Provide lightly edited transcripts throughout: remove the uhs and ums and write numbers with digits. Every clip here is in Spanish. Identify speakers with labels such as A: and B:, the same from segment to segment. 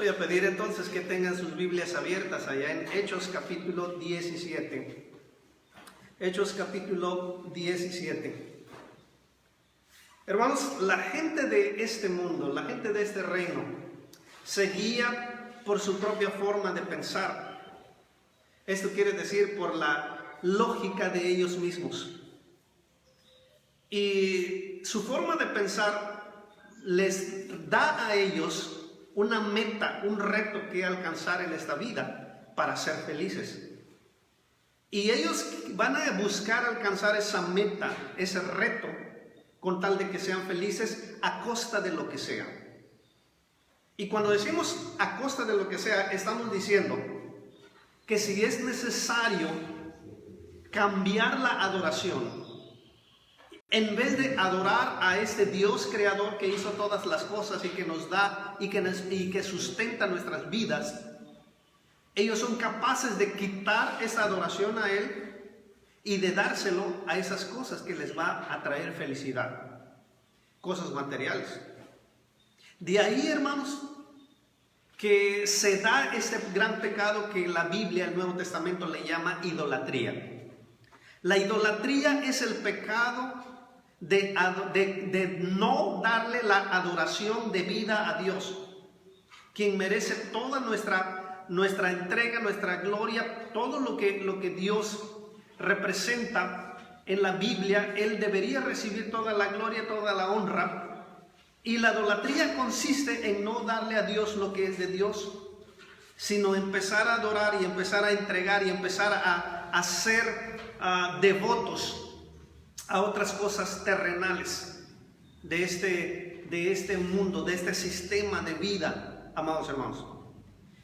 A: Voy a pedir entonces que tengan sus Biblias abiertas allá en Hechos capítulo 17. Hechos capítulo 17. Hermanos, la gente de este mundo, la gente de este reino, se guía por su propia forma de pensar. Esto quiere decir por la lógica de ellos mismos. Y su forma de pensar les da a ellos una meta, un reto que alcanzar en esta vida para ser felices. Y ellos van a buscar alcanzar esa meta, ese reto, con tal de que sean felices a costa de lo que sea. Y cuando decimos a costa de lo que sea, estamos diciendo que si es necesario cambiar la adoración, en vez de adorar a este Dios creador que hizo todas las cosas y que nos da y que sustenta nuestras vidas, ellos son capaces de quitar esa adoración a Él y de dárselo a esas cosas que les va a traer felicidad, cosas materiales. De ahí, hermanos, que se da este gran pecado que la Biblia, el Nuevo Testamento, le llama idolatría. La idolatría es el pecado de no darle la adoración debida a Dios, quien merece toda nuestra entrega, nuestra gloria, todo lo que Dios representa en la Biblia. Él debería recibir toda la gloria, toda la honra. Y la idolatría consiste en no darle a Dios lo que es de Dios, sino empezar a adorar y empezar a entregar y empezar a ser devotos a otras cosas terrenales de este mundo, de este sistema de vida, amados hermanos.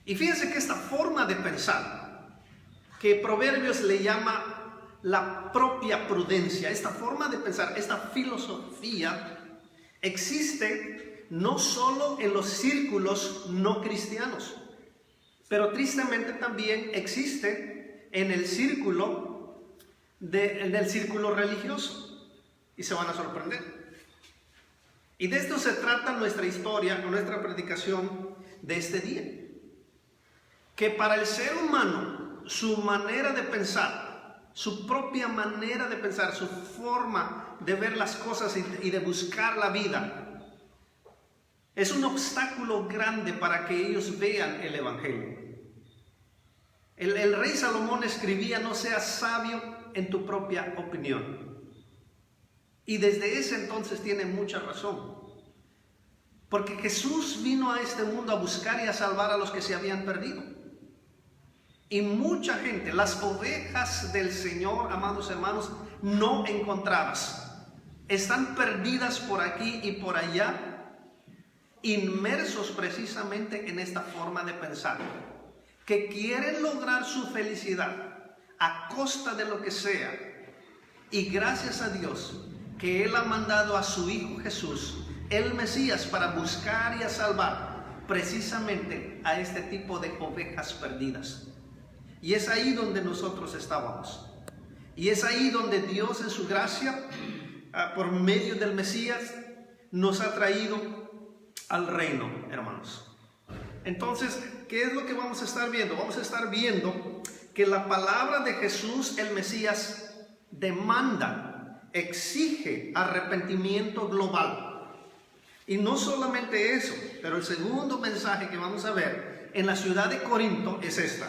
A: Y fíjense que esta forma de pensar, que Proverbios le llama la propia prudencia, esta forma de pensar, esta filosofía, existe no solo en los círculos no cristianos, pero tristemente también existe en el círculo religioso, y se van a sorprender. Y de esto se trata nuestra historia, nuestra predicación de este día, que para el ser humano, su manera de pensar, su propia manera de pensar, su forma de ver las cosas y de buscar la vida, es un obstáculo grande para que ellos vean el Evangelio. El rey Salomón escribía: no seas sabio en tu propia opinión. Y desde ese entonces tiene mucha razón, porque Jesús vino a este mundo a buscar y a salvar a los que se habían perdido. Y mucha gente, las ovejas del Señor, amados hermanos, no encontradas, están perdidas por aquí y por allá, inmersos precisamente en esta forma de pensar, que quieren lograr su felicidad a costa de lo que sea. Y gracias a Dios que Él ha mandado a su Hijo Jesús, el Mesías, para buscar y a salvar precisamente a este tipo de ovejas perdidas. Y es ahí donde nosotros estábamos. Y es ahí donde Dios, en su gracia, por medio del Mesías, nos ha traído al reino, hermanos. Entonces, ¿qué es lo que vamos a estar viendo? Vamos a estar viendo que la palabra de Jesús, el Mesías, demanda, exige arrepentimiento global. Y no solamente eso, pero el segundo mensaje que vamos a ver en la ciudad de Corinto es esta: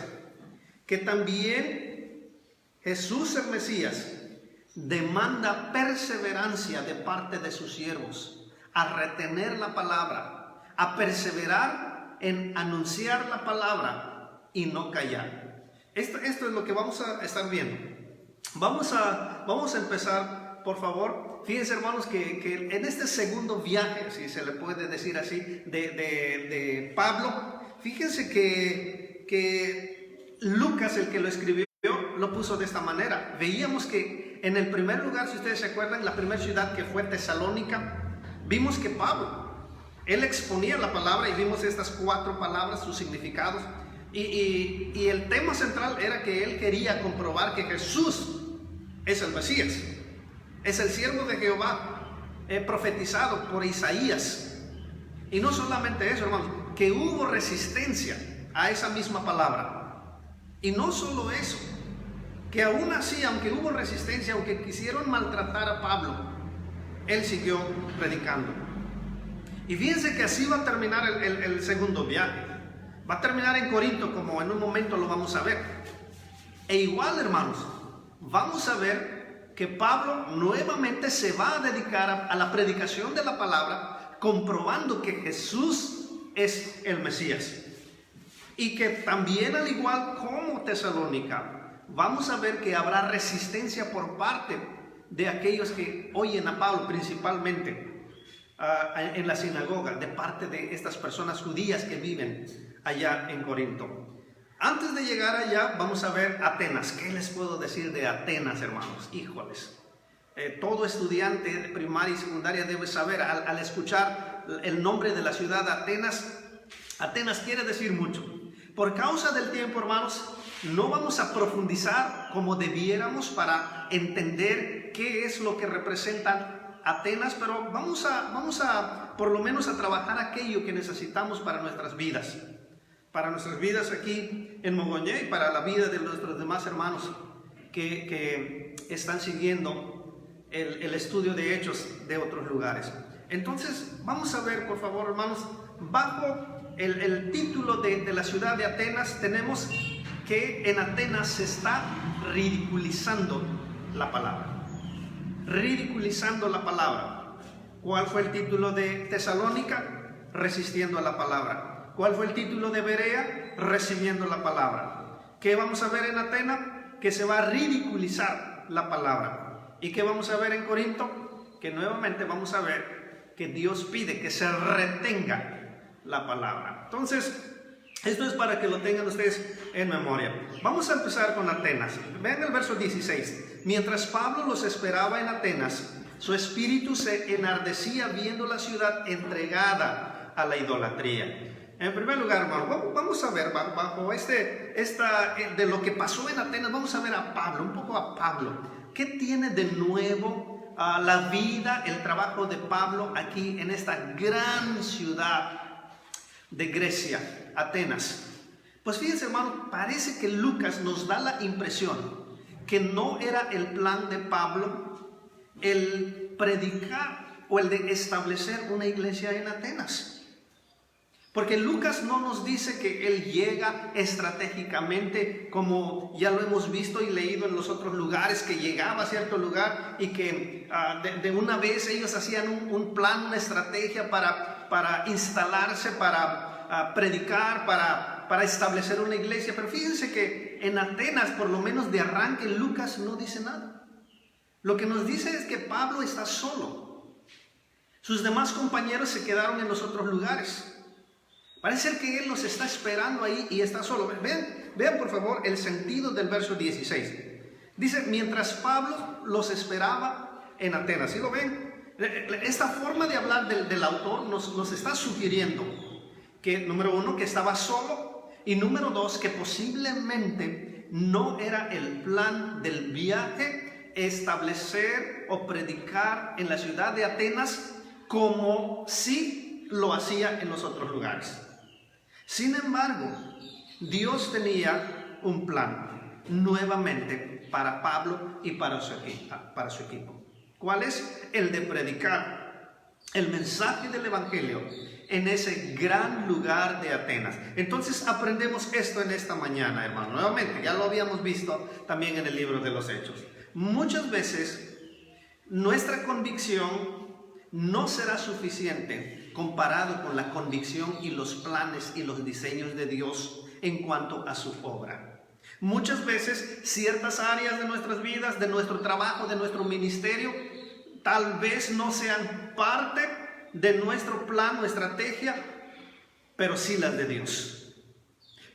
A: que también Jesús, el Mesías, demanda perseverancia de parte de sus siervos, a retener la palabra, a perseverar en anunciar la palabra y no callar. Esto es lo que vamos a estar viendo. Vamos a empezar, por favor. Fíjense, hermanos, que en este segundo viaje, si se le puede decir así, de Pablo, fíjense que Lucas, el que lo escribió, lo puso de esta manera. Veíamos que en el primer lugar, si ustedes se acuerdan, la primera ciudad, que fue Tesalónica, vimos que Pablo, él exponía la palabra y vimos estas 4 palabras, sus significados. Y el tema central era que él quería comprobar que Jesús es el Mesías, es el siervo de Jehová, profetizado por Isaías. Y no solamente eso, hermanos, que hubo resistencia a esa misma palabra. Y no solo eso, que aún así, aunque hubo resistencia, aunque quisieron maltratar a Pablo, él siguió predicando. Y fíjense que así va a terminar el segundo viaje. Va a terminar en Corinto, como en un momento lo vamos a ver. E igual, hermanos, vamos a ver que Pablo nuevamente se va a dedicar a la predicación de la palabra, comprobando que Jesús es el Mesías. Y que también, al igual como Tesalónica, vamos a ver que habrá resistencia por parte de aquellos que oyen a Pablo, principalmente en la sinagoga, de parte de estas personas judías que viven allá en Corinto. Antes de llegar allá, vamos a ver Atenas. ¿Qué les puedo decir de Atenas, hermanos? Híjoles. Todo estudiante de primaria y secundaria debe saber, al escuchar el nombre de la ciudad Atenas, Atenas quiere decir mucho. Por causa del tiempo, hermanos, no vamos a profundizar como debiéramos para entender qué es lo que representan Atenas, pero vamos a por lo menos a trabajar aquello que necesitamos para nuestras vidas. Para nuestras vidas aquí en Mogollé y para la vida de nuestros demás hermanos que están siguiendo el estudio de hechos de otros lugares. Entonces, vamos a ver, por favor, hermanos, bajo el título de la ciudad de Atenas, tenemos que en Atenas se está ridiculizando la palabra. Ridiculizando la palabra. ¿Cuál fue el título de Tesalónica? Resistiendo a la palabra. ¿Cuál fue el título de Berea? Recibiendo la palabra. ¿Qué vamos a ver en Atenas? Que se va a ridiculizar la palabra. ¿Y qué vamos a ver en Corinto? Que nuevamente vamos a ver que Dios pide que se retenga la palabra. Entonces, esto es para que lo tengan ustedes en memoria. Vamos a empezar con Atenas. Vean el verso 16. Mientras Pablo los esperaba en Atenas, su espíritu se enardecía viendo la ciudad entregada a la idolatría. En primer lugar, hermano, vamos a ver bajo de lo que pasó en Atenas, vamos a ver a Pablo, un poco a Pablo. ¿Qué tiene de nuevo la vida, el trabajo de Pablo aquí en esta gran ciudad de Grecia, Atenas? Pues fíjense, hermano, parece que Lucas nos da la impresión que no era el plan de Pablo el predicar o el de establecer una iglesia en Atenas. Porque Lucas no nos dice que él llega estratégicamente, como ya lo hemos visto y leído en los otros lugares, que llegaba a cierto lugar y que de una vez ellos hacían un plan, una estrategia para instalarse, para predicar, para establecer una iglesia. Pero fíjense que en Atenas, por lo menos de arranque, Lucas no dice nada. Lo que nos dice es que Pablo está solo. Sus demás compañeros se quedaron en los otros lugares. Parece ser que él los está esperando ahí y está solo. Vean por favor el sentido del verso 16. Dice, mientras Pablo los esperaba en Atenas. ¿Sí lo ven? Esta forma de hablar del autor nos está sugiriendo que, número uno, que estaba solo, y número dos, que posiblemente no era el plan del viaje establecer o predicar en la ciudad de Atenas como sí lo hacía en los otros lugares. Sin embargo, Dios tenía un plan nuevamente para Pablo y para su equipo. ¿Cuál es? El de predicar el mensaje del Evangelio en ese gran lugar de Atenas. Entonces aprendemos esto en esta mañana, hermano. Nuevamente, ya lo habíamos visto también en el libro de los Hechos. Muchas veces nuestra convicción no será suficiente comparado con la convicción y los planes y los diseños de Dios en cuanto a su obra. Muchas veces ciertas áreas de nuestras vidas, de nuestro trabajo, de nuestro ministerio, tal vez no sean parte de nuestro plan o estrategia, pero sí las de Dios.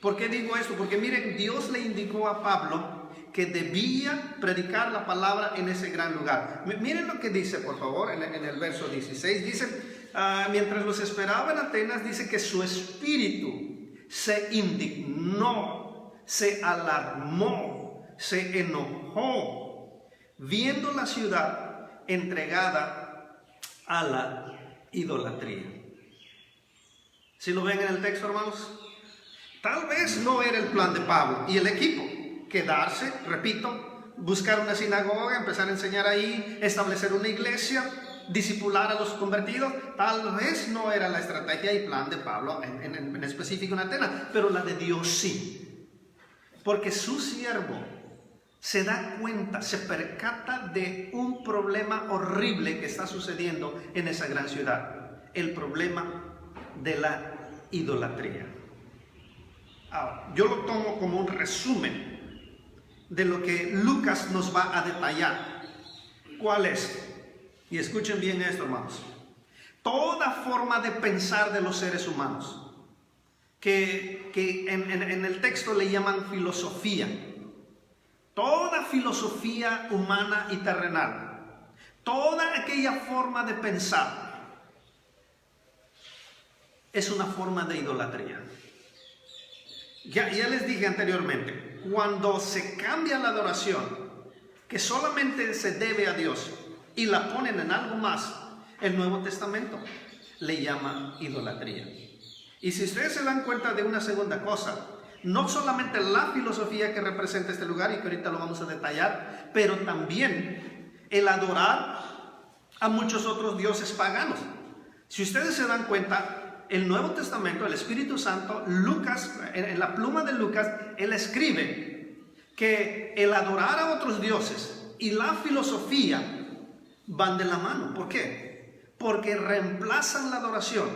A: ¿Por qué digo esto? Porque miren, Dios le indicó a Pablo que debía predicar la palabra en ese gran lugar. Miren lo que dice, por favor, en el verso 16. Dice, mientras los esperaba en Atenas, dice que su espíritu se indignó, se alarmó, se enojó, viendo la ciudad entregada a la idolatría. ¿Sí lo ven en el texto, hermanos? Tal vez no era el plan de Pablo y el equipo. Quedarse, repito, buscar una sinagoga, empezar a enseñar ahí, establecer una iglesia, discipular a los convertidos. Tal vez no era la estrategia y plan de Pablo en específico en Atenas, pero la de Dios sí. Porque su siervo se da cuenta, se percata de un problema horrible que está sucediendo en esa gran ciudad. El problema de la idolatría. Ahora, yo lo tomo como un resumen de lo que Lucas nos va a detallar. ¿Cuál es? Y escuchen bien esto, hermanos. Toda forma de pensar de los seres humanos, que en el texto le llaman filosofía. Toda filosofía humana y terrenal, toda aquella forma de pensar, es una forma de idolatría. Ya les dije anteriormente, cuando se cambia la adoración, que solamente se debe a Dios, y la ponen en algo más, el Nuevo Testamento le llama idolatría. Y si ustedes se dan cuenta de una segunda cosa, no solamente la filosofía que representa este lugar, y que ahorita lo vamos a detallar, pero también el adorar a muchos otros dioses paganos. Si ustedes se dan cuenta, el Nuevo Testamento, el Espíritu Santo, Lucas, en la pluma de Lucas, él escribe que el adorar a otros dioses y la filosofía van de la mano. ¿Por qué? Porque reemplazan la adoración,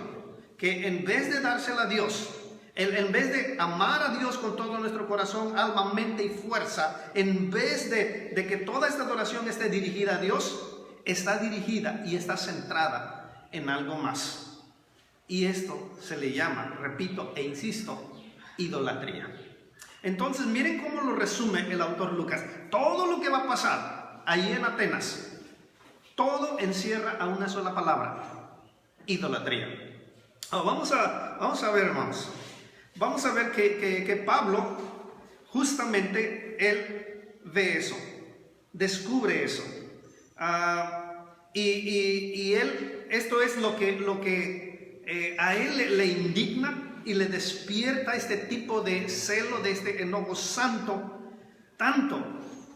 A: que en vez de dársela a Dios, en vez de amar a Dios con todo nuestro corazón, alma, mente y fuerza, en vez de que toda esta adoración esté dirigida a Dios, está dirigida y está centrada en algo más. Y esto se le llama, repito e insisto, idolatría. Entonces miren cómo lo resume el autor Lucas. Todo lo que va a pasar allí en Atenas, todo encierra a una sola palabra: idolatría. Vamos a ver, hermanos. Vamos a ver que Pablo, justamente, él ve eso, descubre eso. Y él, esto es lo que a él le indigna y le despierta este tipo de celo, de este enojo santo, tanto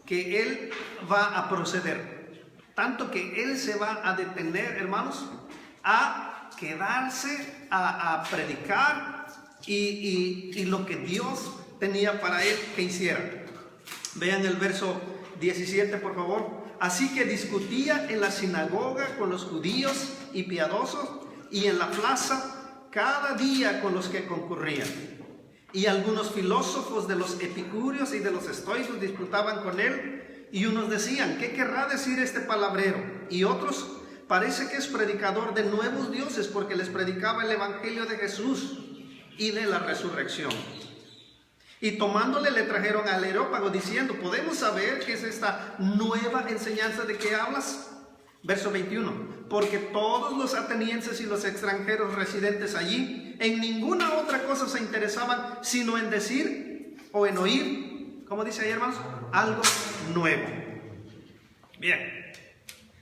A: que él va a proceder, tanto que él se va a detener, hermanos, a quedarse, a predicar y lo que Dios tenía para él que hiciera. Vean el verso 17, por favor. Así que discutía en la sinagoga con los judíos y piadosos, y en la plaza cada día con los que concurrían. Y algunos filósofos de los epicúreos y de los estoicos disputaban con él, y unos decían: ¿qué querrá decir este palabrero? Y otros: parece que es predicador de nuevos dioses, porque les predicaba el evangelio de Jesús y de la resurrección. Y tomándole le trajeron al Areópago diciendo: ¿podemos saber qué es esta nueva enseñanza de que hablas? Verso 21. Porque todos los atenienses y los extranjeros residentes allí en ninguna otra cosa se interesaban, sino en decir o en oír, ¿cómo dice ahí, hermanos? Algo nuevo. Bien,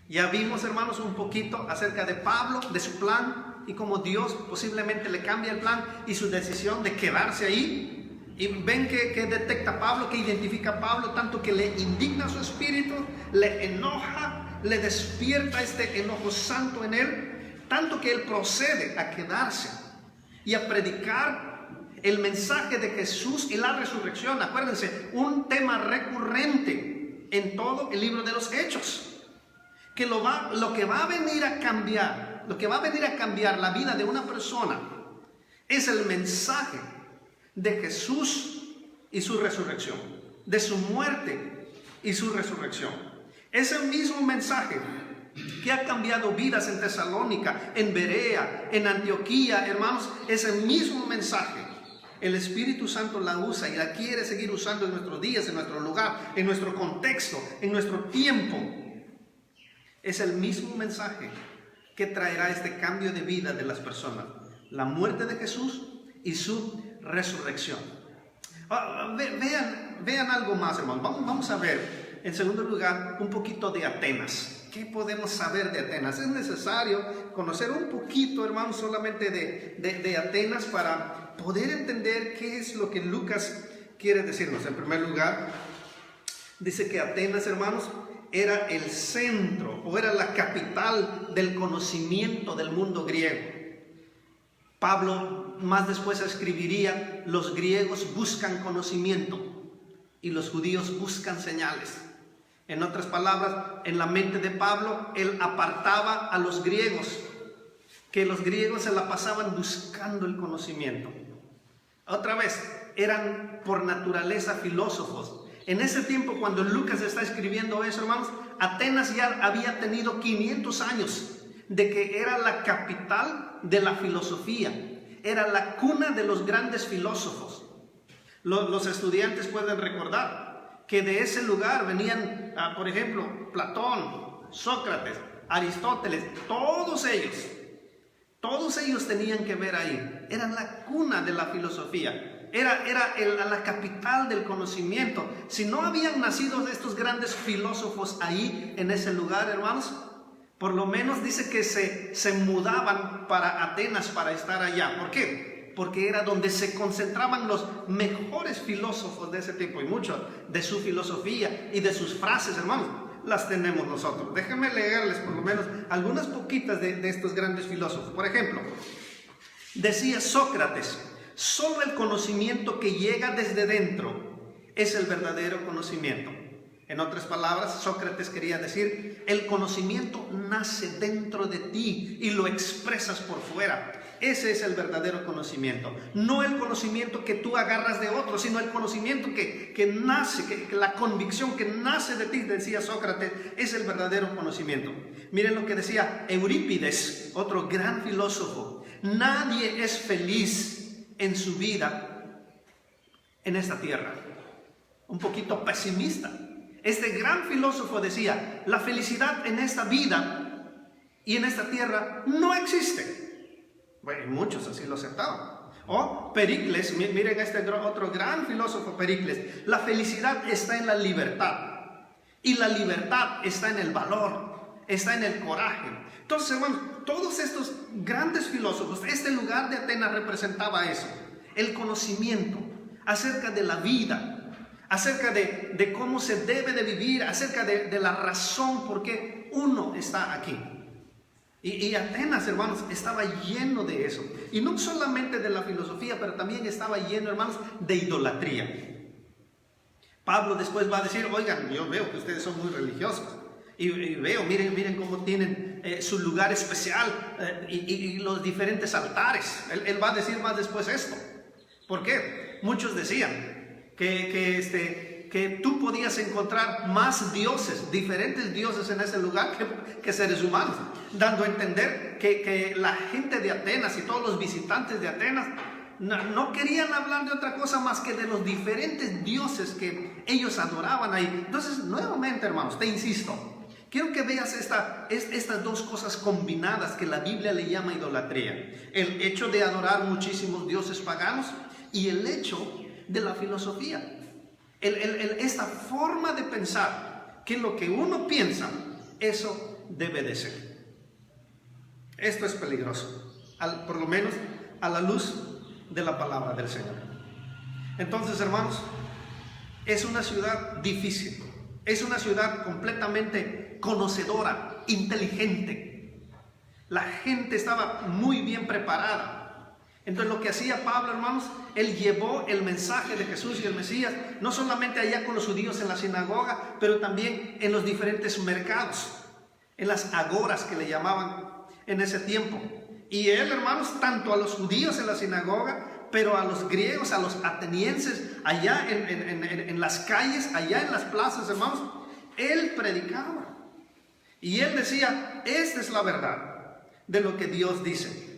A: ya vimos, hermanos, un poquito acerca de Pablo, de su plan, y cómo Dios posiblemente le cambia el plan y su decisión de quedarse ahí. Y ven que detecta Pablo, que identifica a Pablo, tanto que le indigna su espíritu, le enoja, le despierta este enojo santo en él, tanto que él procede a quedarse y a predicar el mensaje de Jesús y la resurrección. Acuérdense, un tema recurrente en todo el libro de los Hechos, que lo que va a venir a cambiar, lo que va a venir a cambiar la vida de una persona es el mensaje de Jesús y su resurrección, de su muerte y su resurrección. Ese mismo mensaje que ha cambiado vidas en Tesalónica, en Berea, en Antioquía, hermanos, ese mismo mensaje el Espíritu Santo la usa y la quiere seguir usando en nuestros días, en nuestro lugar, en nuestro contexto, en nuestro tiempo. Es el mismo mensaje que traerá este cambio de vida de las personas: la muerte de Jesús y su resurrección. Vean algo más, hermanos. Vamos a ver, en segundo lugar, un poquito de Atenas. ¿Qué podemos saber de Atenas? Es necesario conocer un poquito, hermanos, solamente de Atenas para poder entender qué es lo que Lucas quiere decirnos. En primer lugar, dice que Atenas, hermanos, era el centro o era la capital del conocimiento del mundo griego. Pablo más después escribiría: los griegos buscan conocimiento y los judíos buscan señales. En otras palabras, en la mente de Pablo, él apartaba a los griegos, que los griegos se la pasaban buscando el conocimiento. Otra vez, eran por naturaleza filósofos. En ese tiempo, cuando Lucas está escribiendo eso, hermanos, Atenas ya había tenido 500 años de que era la capital de la filosofía, era la cuna de los grandes filósofos. Los estudiantes pueden recordar que de ese lugar venían, por ejemplo, Platón, Sócrates, Aristóteles, todos ellos tenían que ver ahí. Era la cuna de la filosofía, era la capital del conocimiento. Si no habían nacido estos grandes filósofos ahí en ese lugar, hermanos, por lo menos dice que se mudaban para Atenas para estar allá. ¿Por qué? Porque era donde se concentraban los mejores filósofos de ese tiempo, y mucho de su filosofía y de sus frases, hermanos, las tenemos nosotros. Déjenme leerles por lo menos algunas poquitas de estos grandes filósofos. Por ejemplo, decía Sócrates: solo el conocimiento que llega desde dentro es el verdadero conocimiento. En otras palabras, Sócrates quería decir: el conocimiento nace dentro de ti y lo expresas por fuera. Ese es el verdadero conocimiento. No el conocimiento que tú agarras de otro, sino el conocimiento que nace, que la convicción que nace de ti, decía Sócrates, es el verdadero conocimiento. Miren lo que decía Eurípides, otro gran filósofo: nadie es feliz en su vida en esta tierra. Un poquito pesimista. Este gran filósofo decía: la felicidad en esta vida y en esta tierra no existe. Bueno, muchos así lo aceptaban. O Pericles, miren otro gran filósofo, Pericles: la felicidad está en la libertad, y la libertad está en el valor, está en el coraje. Entonces, hermanos, todos estos grandes filósofos, este lugar de Atenas representaba eso: el conocimiento acerca de la vida, acerca de cómo se debe de vivir, acerca de la razón por qué uno está aquí. Y Atenas, hermanos, estaba lleno de eso. Y no solamente de la filosofía, pero también estaba lleno, hermanos, de idolatría. Pablo después va a decir: oigan, yo veo que ustedes son muy religiosos. Y veo, miren cómo tienen su lugar especial y los diferentes altares. Él va a decir más después esto. ¿Por qué? Muchos decían que tú podías encontrar más dioses, diferentes dioses en ese lugar que seres humanos, dando a entender que la gente de Atenas y todos los visitantes de Atenas no querían hablar de otra cosa más que de los diferentes dioses que ellos adoraban ahí. Entonces, nuevamente, hermanos, te insisto, quiero que veas estas dos cosas combinadas que la Biblia le llama idolatría: el hecho de adorar muchísimos dioses paganos y el hecho de la filosofía. Esta forma de pensar que lo que uno piensa, eso debe de ser. Esto es peligroso, por lo menos a la luz de la palabra del Señor. Entonces, hermanos, es una ciudad difícil, es una ciudad completamente conocedora, inteligente. La gente estaba muy bien preparada. Entonces, lo que hacía Pablo, hermanos, él llevó el mensaje de Jesús y el Mesías, no solamente allá con los judíos en la sinagoga, pero también en los diferentes mercados, en las agoras que le llamaban en ese tiempo. Y él, hermanos, tanto a los judíos en la sinagoga, pero a los griegos, a los atenienses, allá en las calles, allá en las plazas, hermanos, él predicaba. Y él decía: esta es la verdad de lo que Dios dice.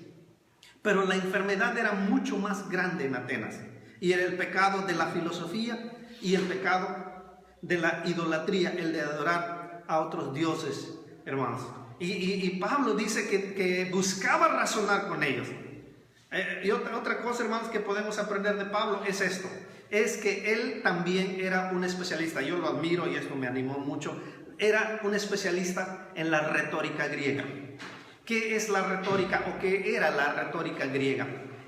A: Pero la enfermedad era mucho más grande en Atenas, y era el pecado de la filosofía y el pecado de la idolatría, el de adorar a otros dioses, hermanos. Y Pablo dice que buscaba razonar con ellos. Y otra cosa, hermanos, que podemos aprender de Pablo es esto: es que él también era un especialista. Yo lo admiro y esto me animó mucho. era un especialista en la retórica griega. ¿Qué es la retórica o qué era la retórica griega?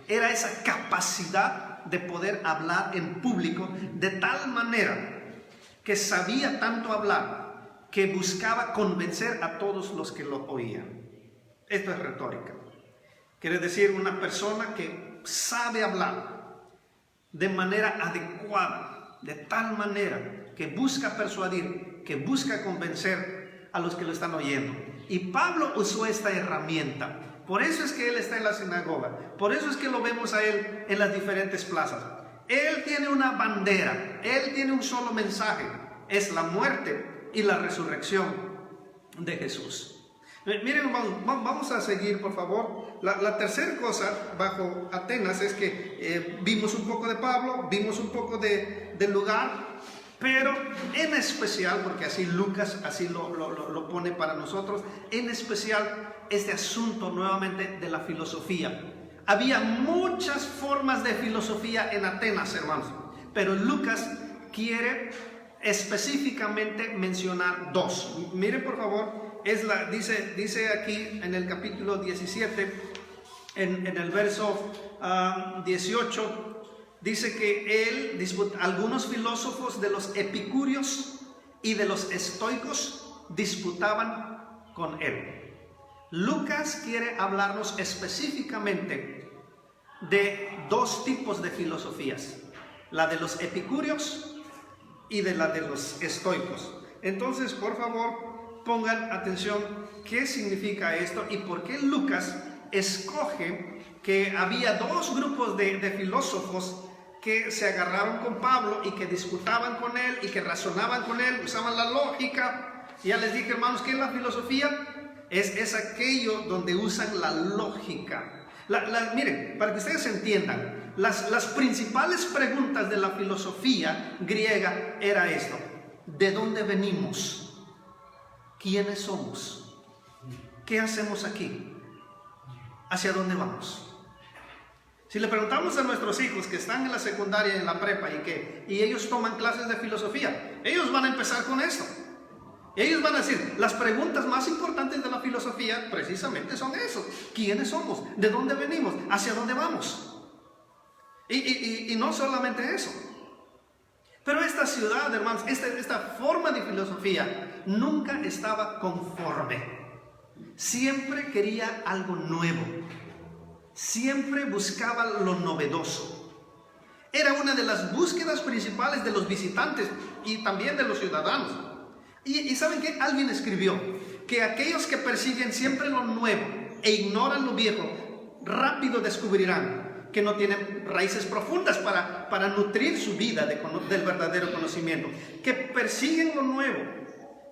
A: Era esa capacidad de poder hablar en público de tal manera que sabía tanto hablar que buscaba convencer a todos los que lo oían. Esto es retórica. Quiere decir una persona que sabe hablar de manera adecuada, de tal manera que busca persuadir, que busca convencer a los que lo están oyendo. Y Pablo usó esta herramienta. Por eso es que él está en la sinagoga. Por eso es que lo vemos a él en las diferentes plazas. Él tiene una bandera. Él tiene un solo mensaje. Es la muerte y la resurrección de Jesús. Miren, vamos a seguir, por favor. La tercera cosa bajo Atenas es que vimos un poco de Pablo, vimos un poco del lugar, pero en especial, porque así Lucas así lo pone para nosotros, en especial este asunto nuevamente de la filosofía. Había muchas formas de filosofía en Atenas, hermanos, pero Lucas quiere específicamente mencionar dos. Miren, por favor. Dice aquí en el capítulo 17, en el verso 18, dice que algunos filósofos de los epicúreos y de los estoicos disputaban con él. Lucas quiere hablarnos específicamente de dos tipos de filosofías, la de los epicúreos y de la de los estoicos. Entonces, por favor, pongan atención qué significa esto y por qué Lucas escoge que había dos grupos de filósofos que se agarraron con Pablo y que disputaban con él y que razonaban con él, usaban la lógica. Ya les dije, hermanos, que la filosofía es aquello donde usan la lógica. Miren, para que ustedes entiendan, las principales preguntas de la filosofía griega era esto: ¿de dónde venimos? ¿Quiénes somos? ¿Qué hacemos aquí? ¿Hacia dónde vamos? Si le preguntamos a nuestros hijos que están en la secundaria y en la prepa y ellos toman clases de filosofía, ellos van a empezar con esto. Ellos van a decir, las preguntas más importantes de la filosofía precisamente son eso: ¿quiénes somos? ¿De dónde venimos? ¿Hacia dónde vamos? Y no solamente eso. Pero esta ciudad, hermanos, esta forma de filosofía nunca estaba conforme. Siempre quería algo nuevo. Siempre buscaba lo novedoso. Era una de las búsquedas principales de los visitantes y también de los ciudadanos. Y ¿saben qué? Alguien escribió que aquellos que persiguen siempre lo nuevo e ignoran lo viejo, rápido descubrirán que no tienen raíces profundas para nutrir su vida del verdadero conocimiento, que persiguen lo nuevo,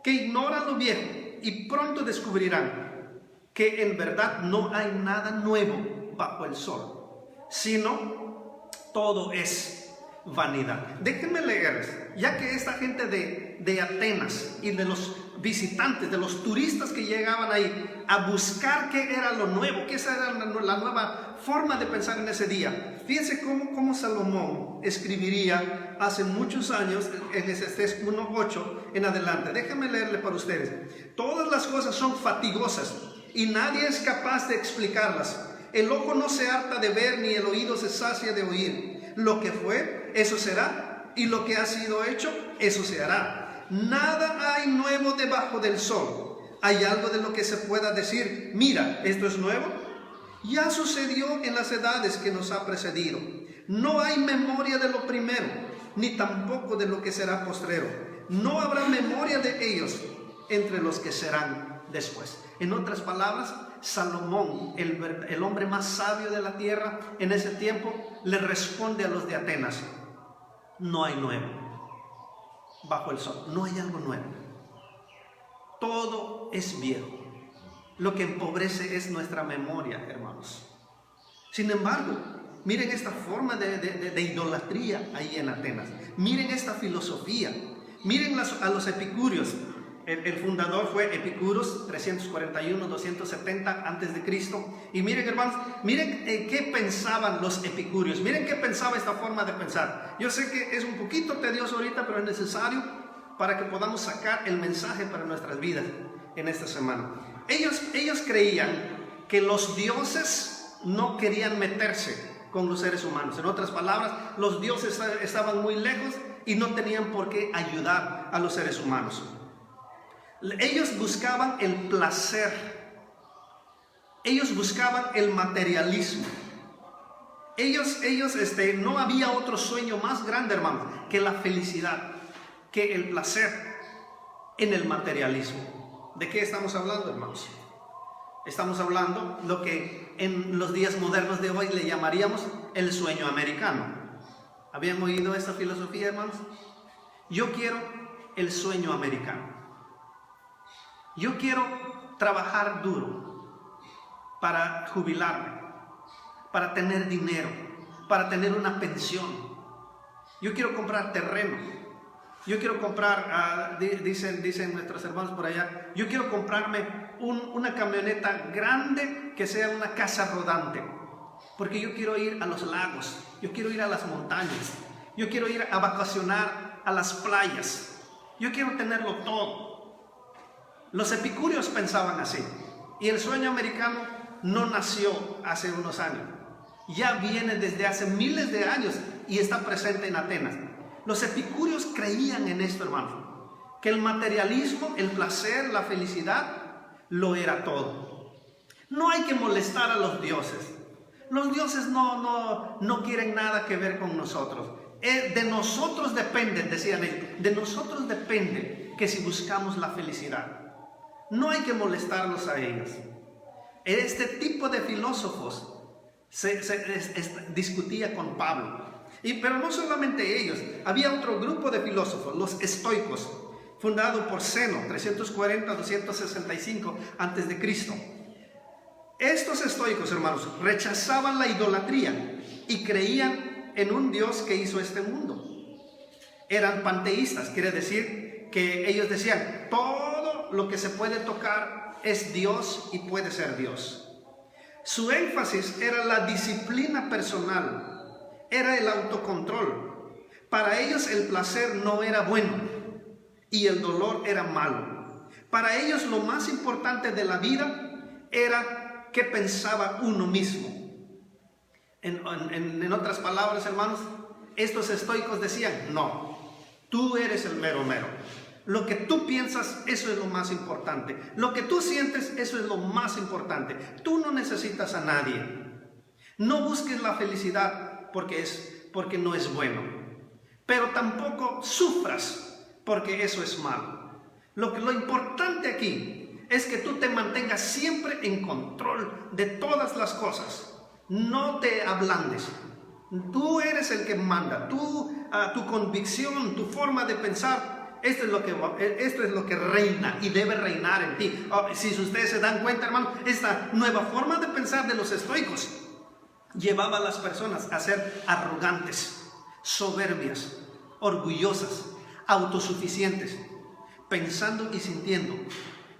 A: que ignoran lo viejo y pronto descubrirán que en verdad no hay nada nuevo bajo el sol, sino todo es vanidad. Déjenme leerles, ya que esta gente de Atenas y de los visitantes, de los turistas que llegaban ahí a buscar qué era lo nuevo, qué era la nueva forma de pensar en ese día. Fíjense cómo Salomón escribiría hace muchos años en Eclesiastés 1:8 en adelante. Déjenme leerle para ustedes. Todas las cosas son fatigosas y nadie es capaz de explicarlas. El ojo no se harta de ver ni el oído se sacia de oír. Lo que fue, eso será, y lo que ha sido hecho, eso se hará. Nada hay nuevo debajo del sol. ¿Hay algo de lo que se pueda decir, mira, esto es nuevo? Ya sucedió en las edades que nos ha precedido. No hay memoria de lo primero, ni tampoco de lo que será postrero. No habrá memoria de ellos entre los que serán después. En otras palabras, Salomón, el hombre más sabio de la tierra en ese tiempo, le responde a los de Atenas: no hay nuevo bajo el sol, no hay algo nuevo. Todo es viejo. Lo que empobrece es nuestra memoria, hermanos. Sin embargo, miren esta forma de idolatría ahí en Atenas. Miren esta filosofía. Miren a los epicúreos. El fundador fue Epicúros, 341-270 antes de Cristo. Y miren, hermanos, miren qué pensaban los epicúreos. Miren qué pensaba esta forma de pensar. Yo sé que es un poquito tedioso ahorita, pero es necesario para que podamos sacar el mensaje para nuestras vidas en esta semana. Ellos creían que los dioses no querían meterse con los seres humanos. En otras palabras, los dioses estaban muy lejos y no tenían por qué ayudar a los seres humanos. Ellos buscaban el placer. Ellos buscaban el materialismo. No había otro sueño más grande, hermanos, que la felicidad, que el placer en el materialismo. ¿De qué estamos hablando, hermanos? Estamos hablando lo que en los días modernos de hoy le llamaríamos el sueño americano. ¿Habían oído esta filosofía, hermanos? Yo quiero el sueño americano. Yo quiero trabajar duro para jubilarme, para tener dinero, para tener una pensión. Yo quiero comprar terreno. Yo quiero comprar, dicen nuestros hermanos por allá, yo quiero comprarme una camioneta grande que sea una casa rodante. Porque yo quiero ir a los lagos, yo quiero ir a las montañas, yo quiero ir a vacacionar a las playas. Yo quiero tenerlo todo. Los epicúreos pensaban así. Y el sueño americano no nació hace unos años. Ya viene desde hace miles de años y está presente en Atenas. Los epicúreos creían en esto, hermano, que el materialismo, el placer, la felicidad, lo era todo. No hay que molestar a los dioses. Los dioses no quieren nada que ver con nosotros. De nosotros depende, decían ellos, de nosotros depende que si buscamos la felicidad. No hay que molestarlos a ellos. Este tipo de filósofos discutía con Pablo. Pero no solamente ellos, había otro grupo de filósofos, los estoicos, fundado por Zeno, 340-265 a.C. Estos estoicos, hermanos, rechazaban la idolatría y creían en un Dios que hizo este mundo. Eran panteístas, quiere decir que ellos decían, todo lo que se puede tocar es Dios y puede ser Dios. Su énfasis era la disciplina personal, era el autocontrol. Para ellos el placer no era bueno y el dolor era malo. Para ellos lo más importante de la vida era qué pensaba uno mismo. En otras palabras, hermanos, estos estoicos decían, no, tú eres el mero mero. Lo que tú piensas, eso es lo más importante. Lo que tú sientes, eso es lo más importante. Tú no necesitas a nadie. No busques la felicidad porque no es bueno. Pero tampoco sufras porque eso es malo. Lo importante aquí es que tú te mantengas siempre en control de todas las cosas. No te ablandes. Tú eres el que manda. Tu convicción, tu forma de pensar, esto es lo que reina y debe reinar en ti. Si ustedes se dan cuenta, hermano, esta nueva forma de pensar de los estoicos llevaba a las personas a ser arrogantes, soberbias, orgullosas, autosuficientes, pensando y sintiendo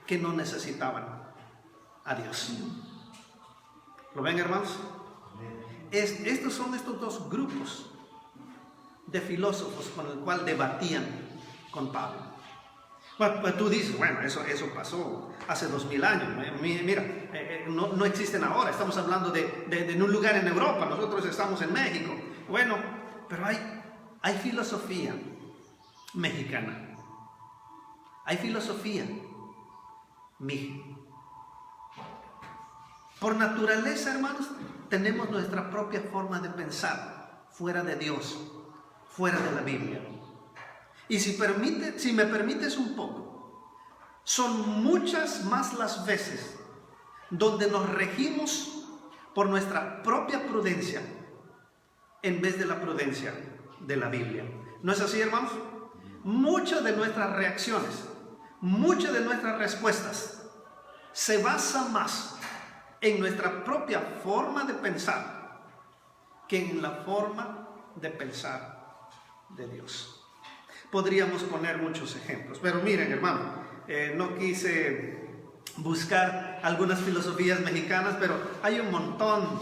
A: que no necesitaban a Dios. ¿Lo ven, hermanos? Estos son estos dos grupos de filósofos con el cual debatían con Pablo. Bueno, pues tú dices, bueno, eso pasó hace 2000 años. Mira, no existen ahora. Estamos hablando de un lugar en Europa. Nosotros estamos en México. Bueno, pero hay filosofía mexicana. Hay filosofía mija. Por naturaleza, hermanos, tenemos nuestra propia forma de pensar fuera de Dios, fuera de la Biblia. Y si me permites un poco, son muchas más las veces donde nos regimos por nuestra propia prudencia en vez de la prudencia de la Biblia. ¿No es así, hermanos? Muchas de nuestras reacciones, muchas de nuestras respuestas se basan más en nuestra propia forma de pensar que en la forma de pensar de Dios. Podríamos poner muchos ejemplos, pero miren, hermano, no quise buscar algunas filosofías mexicanas, pero hay un montón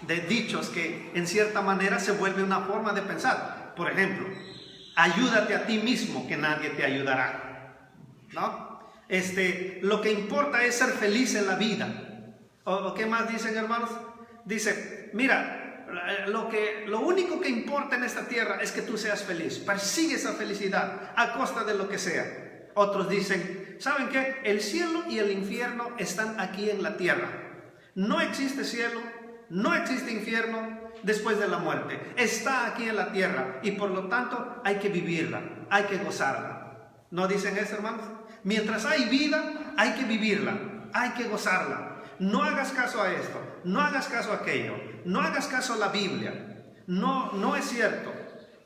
A: de dichos que en cierta manera se vuelve una forma de pensar. Por ejemplo, Ayúdate a ti mismo, que nadie te ayudará, ¿no? Lo que importa es ser feliz en la vida. ¿O qué más dicen, hermanos? Dice, mira, lo único que importa en esta tierra es que tú seas feliz. Persigue esa felicidad a costa de lo que sea. Otros dicen, ¿saben qué? El cielo y el infierno están aquí en la tierra. No existe cielo, no existe infierno después de la muerte. Está aquí en la tierra y por lo tanto hay que vivirla, hay que gozarla. ¿No dicen eso, hermanos? Mientras hay vida, hay que vivirla, hay que gozarla. No hagas caso a esto, no hagas caso a aquello, no hagas caso a la Biblia. No es cierto.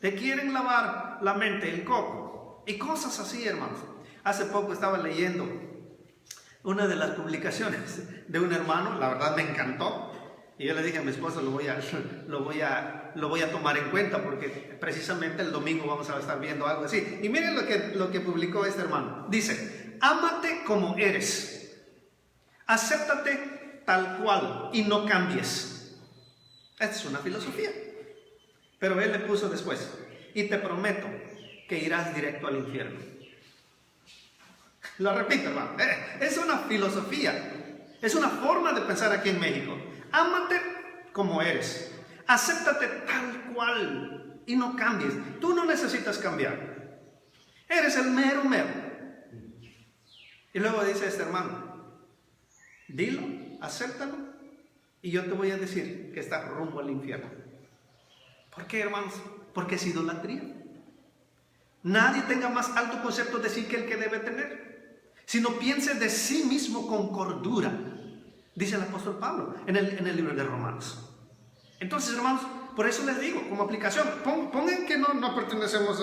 A: Te quieren lavar la mente, el coco y cosas así, hermanos. Hace poco estaba leyendo una de las publicaciones de un hermano, la verdad me encantó. Y yo le dije a mi esposa, lo voy a tomar en cuenta porque precisamente el domingo vamos a estar viendo algo así. Y miren lo que publicó este hermano. Dice, ámate como eres, acéptate tal cual y no cambies. Esta es una filosofía. Pero él le puso después, y te prometo que irás directo al infierno. Lo repito, hermano, es una filosofía, es una forma de pensar aquí en México. Ámate como eres, acéptate tal cual y no cambies. Tú no necesitas cambiar, eres el mero mero. Y luego dice este hermano, dilo, acéptalo y yo te voy a decir que estás rumbo al infierno. ¿Por qué, hermanos? Porque es idolatría. Nadie tenga más alto concepto de sí que el que debe tener, sino piense de sí mismo con cordura, dice el apóstol Pablo en el libro de Romanos. Entonces, hermanos, por eso les digo, como aplicación, pongan que no pertenecemos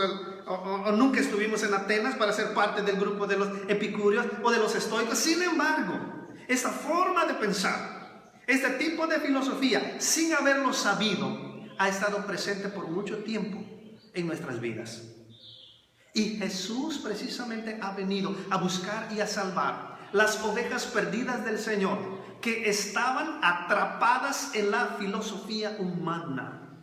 A: o nunca estuvimos en Atenas para ser parte del grupo de los epicúreos o de los estoicos. Sin embargo, esta forma de pensar, este tipo de filosofía, sin haberlo sabido, ha estado presente por mucho tiempo en nuestras vidas. Y Jesús precisamente ha venido a buscar y a salvar las ovejas perdidas del Señor, que estaban atrapadas en la filosofía humana.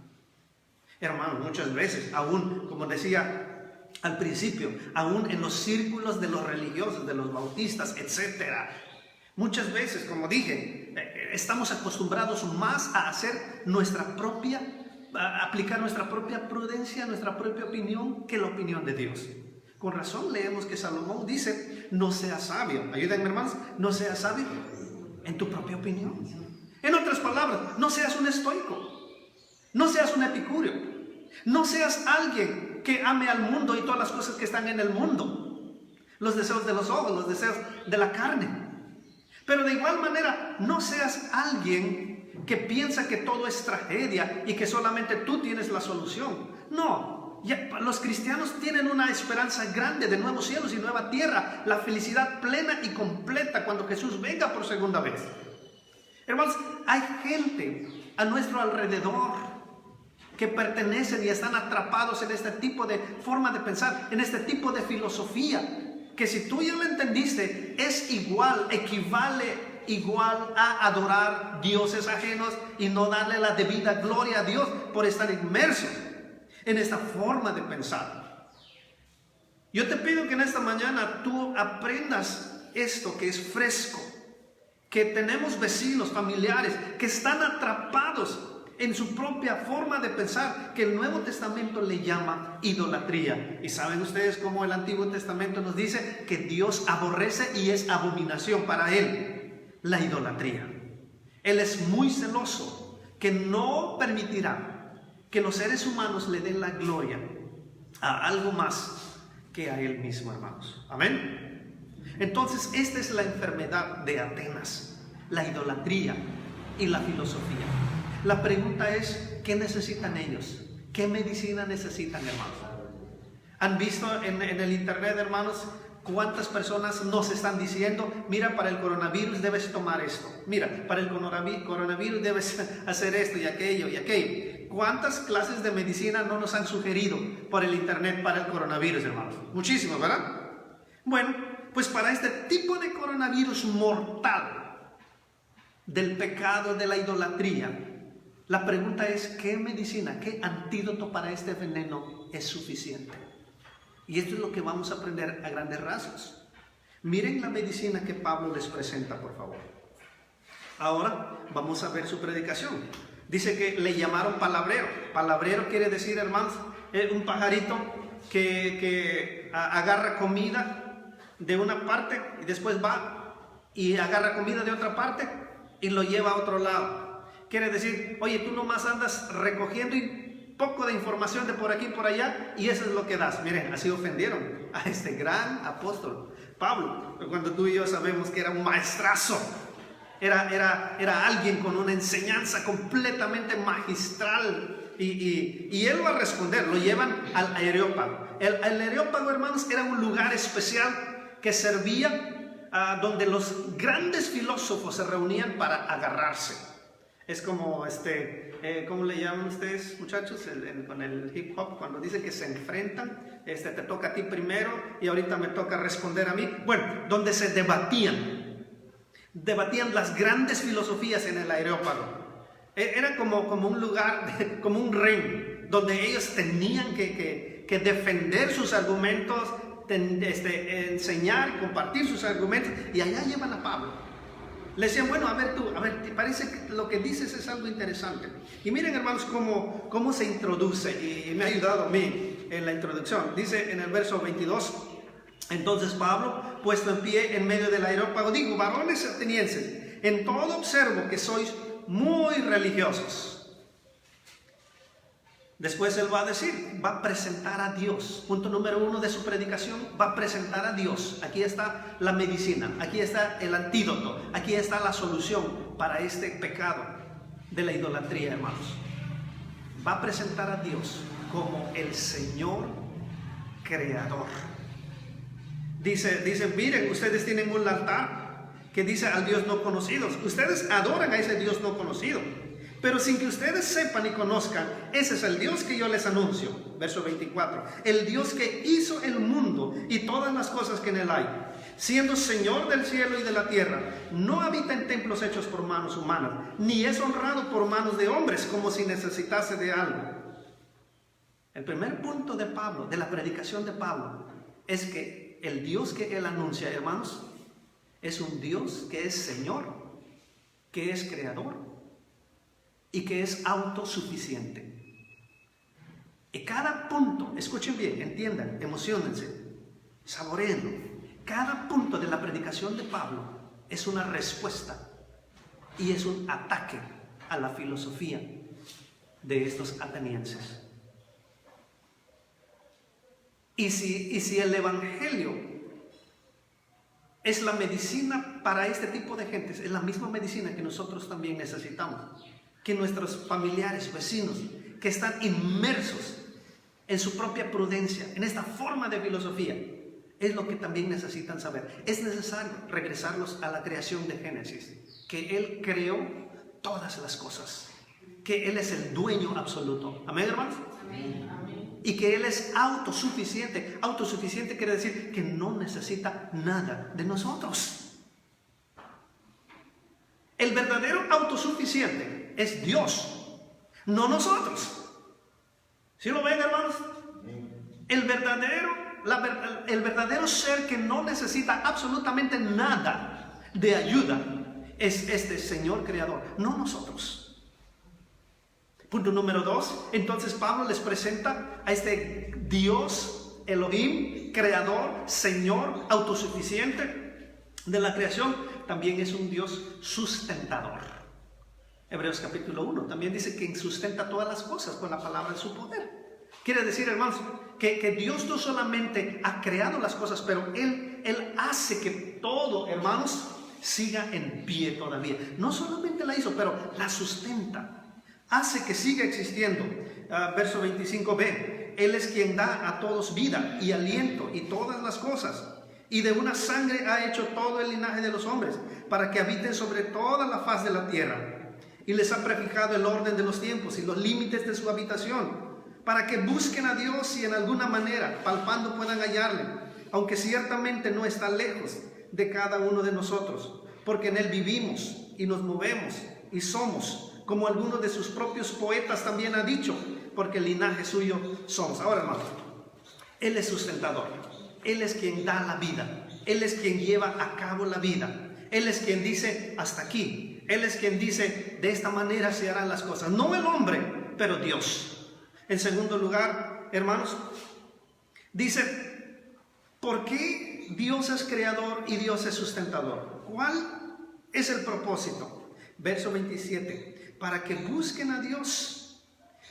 A: Hermanos, muchas veces, aún, como decía al principio, aún en los círculos de los religiosos, de los bautistas, etc. Muchas veces, como dije, estamos acostumbrados más a hacer a aplicar nuestra propia prudencia, nuestra propia opinión, que la opinión de Dios. Con razón leemos que Salomón dice, no seas sabio, ayúdenme hermanos, no seas sabio en tu propia opinión. En otras palabras, no seas un estoico, no seas un epicúreo, no seas alguien que ame al mundo y todas las cosas que están en el mundo, los deseos de los ojos, los deseos de la carne. Pero de igual manera, no seas alguien que piensa que todo es tragedia y que solamente tú tienes la solución. No, los cristianos tienen una esperanza grande de nuevos cielos y nueva tierra, la felicidad plena y completa cuando Jesús venga por segunda vez. Hermanos, hay gente a nuestro alrededor que pertenecen y están atrapados en este tipo de forma de pensar, en este tipo de filosofía, que si tú ya lo entendiste, equivale igual a adorar dioses ajenos y no darle la debida gloria a Dios por estar inmersos en esta forma de pensar. Yo te pido que en esta mañana tú aprendas esto que es fresco, que tenemos vecinos, familiares que están atrapados en su propia forma de pensar, que el Nuevo Testamento le llama idolatría. Y saben ustedes cómo el Antiguo Testamento nos dice que Dios aborrece y es abominación para él la idolatría. Él es muy celoso, que no permitirá que los seres humanos le den la gloria a algo más que a Él mismo, hermanos. Amén. Entonces, esta es la enfermedad de Atenas, la idolatría y la filosofía. La pregunta es, ¿qué necesitan ellos? ¿Qué medicina necesitan, hermanos? ¿Han visto en el internet, hermanos, cuántas personas nos están diciendo, mira, para el coronavirus debes tomar esto, mira, para el coronavirus debes hacer esto y aquello y aquello? ¿Cuántas clases de medicina no nos han sugerido por el internet para el coronavirus, hermanos? Muchísimas, ¿verdad? Bueno, pues para este tipo de coronavirus mortal, del pecado, de la idolatría, la pregunta es, ¿qué medicina, qué antídoto para este veneno es suficiente? Y esto es lo que vamos a aprender a grandes rasgos. Miren la medicina que Pablo les presenta, por favor. Ahora vamos a ver su predicación. Dice que le llamaron palabrero. Palabrero quiere decir, hermanos, un pajarito que agarra comida de una parte y después va y agarra comida de otra parte y lo lleva a otro lado. Quiere decir, oye, tú nomás andas recogiendo un poco de información de por aquí y por allá y eso es lo que das. Miren, así ofendieron a este gran apóstol Pablo, cuando tú y yo sabemos que era un maestrazo. Era alguien con una enseñanza completamente magistral y él va a responder. Lo llevan al Areópago. El Areópago, hermanos, era un lugar especial que servía donde los grandes filósofos se reunían para agarrarse. Es como ¿cómo le llaman ustedes, muchachos? Con el hip hop, cuando dicen que se enfrentan, te toca a ti primero y ahorita me toca responder a mí. Bueno, donde se debatían las grandes filosofías en el Areópago. Era como un lugar, como un ring, donde ellos tenían que defender sus argumentos, enseñar, compartir sus argumentos, y allá llevan a Pablo. Le decían, bueno, a ver, te parece que lo que dices es algo interesante. Y miren, hermanos, cómo se introduce, y me ha ayudado a mí en la introducción. Dice en el verso 22, entonces Pablo, puesto en pie en medio del Areópago, digo, varones atenienses, en todo observo que sois muy religiosos. Después él va a decir, va a presentar a Dios. Punto número 1 de su predicación, va a presentar a Dios. Aquí está la medicina, aquí está el antídoto, aquí está la solución para este pecado de la idolatría, hermanos. Va a presentar a Dios como el Señor creador. Dice, miren, ustedes tienen un altar que dice al Dios no conocido. Ustedes adoran a ese Dios no conocido. Pero sin que ustedes sepan y conozcan, ese es el Dios que yo les anuncio. Verso 24. El Dios que hizo el mundo y todas las cosas que en él hay, siendo Señor del cielo y de la tierra, no habita en templos hechos por manos humanas, ni es honrado por manos de hombres como si necesitase de algo. El primer punto de Pablo, de la predicación de Pablo, es que el Dios que él anuncia, hermanos, es un Dios que es Señor, que es creador y que es autosuficiente. Y cada punto, escuchen bien, entiendan, emociónense, saboreenlo. Cada punto de la predicación de Pablo es una respuesta y es un ataque a la filosofía de estos atenienses. Y si el Evangelio es la medicina para este tipo de gentes, es la misma medicina que nosotros también necesitamos. Que nuestros familiares, vecinos, que están inmersos en su propia prudencia, en esta forma de filosofía, es lo que también necesitan saber. Es necesario regresarlos a la creación de Génesis, que Él creó todas las cosas, que Él es el dueño absoluto. ¿Amén, hermanos? Amén. Y que Él es autosuficiente. Autosuficiente quiere decir que no necesita nada de nosotros. El verdadero autosuficiente es Dios, no nosotros. ¿Sí lo ven, hermanos? El verdadero ser que no necesita absolutamente nada de ayuda es este Señor creador, no nosotros. Punto número 2. Entonces Pablo les presenta a este Dios, Elohim, creador, Señor, autosuficiente de la creación. También es un Dios sustentador. Hebreos capítulo 1 también dice que sustenta todas las cosas con la palabra de su poder. Quiere decir, hermanos, que Dios no solamente ha creado las cosas, pero Él hace que todo, hermanos, siga en pie todavía. No solamente la hizo, pero la sustenta. Hace que siga existiendo. Verso 25b. Él es quien da a todos vida y aliento y todas las cosas. Y de una sangre ha hecho todo el linaje de los hombres, para que habiten sobre toda la faz de la tierra. Y les ha prefijado el orden de los tiempos y los límites de su habitación, para que busquen a Dios y en alguna manera, palpando, puedan hallarle, aunque ciertamente no está lejos de cada uno de nosotros, porque en él vivimos y nos movemos y somos, como alguno de sus propios poetas también ha dicho, porque el linaje suyo somos. Ahora, hermanos, Él es sustentador. Él es quien da la vida. Él es quien lleva a cabo la vida. Él es quien dice hasta aquí. Él es quien dice de esta manera se harán las cosas. No el hombre, pero Dios. En segundo lugar, hermanos, dice, ¿por qué Dios es creador y Dios es sustentador? ¿Cuál es el propósito? Verso 27. Para que busquen a Dios.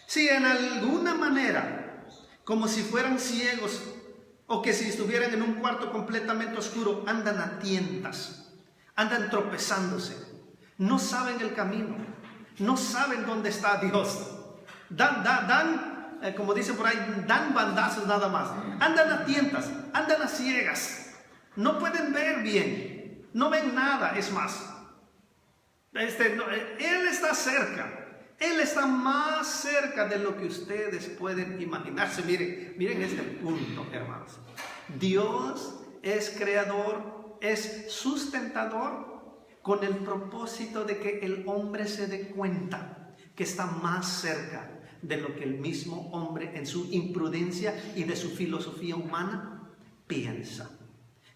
A: Si en alguna manera, como si fueran ciegos, o que si estuvieran en un cuarto completamente oscuro, andan a tientas, andan tropezándose, no saben el camino, no saben dónde está Dios, como dicen por ahí, dan bandazos nada más, andan a tientas, andan a ciegas, no pueden ver bien, no ven nada. Es más, Él está cerca. Él está más cerca de lo que ustedes pueden imaginarse. Miren este punto, hermanos. Dios es creador, es sustentador con el propósito de que el hombre se dé cuenta que está más cerca de lo que el mismo hombre en su imprudencia y de su filosofía humana piensa.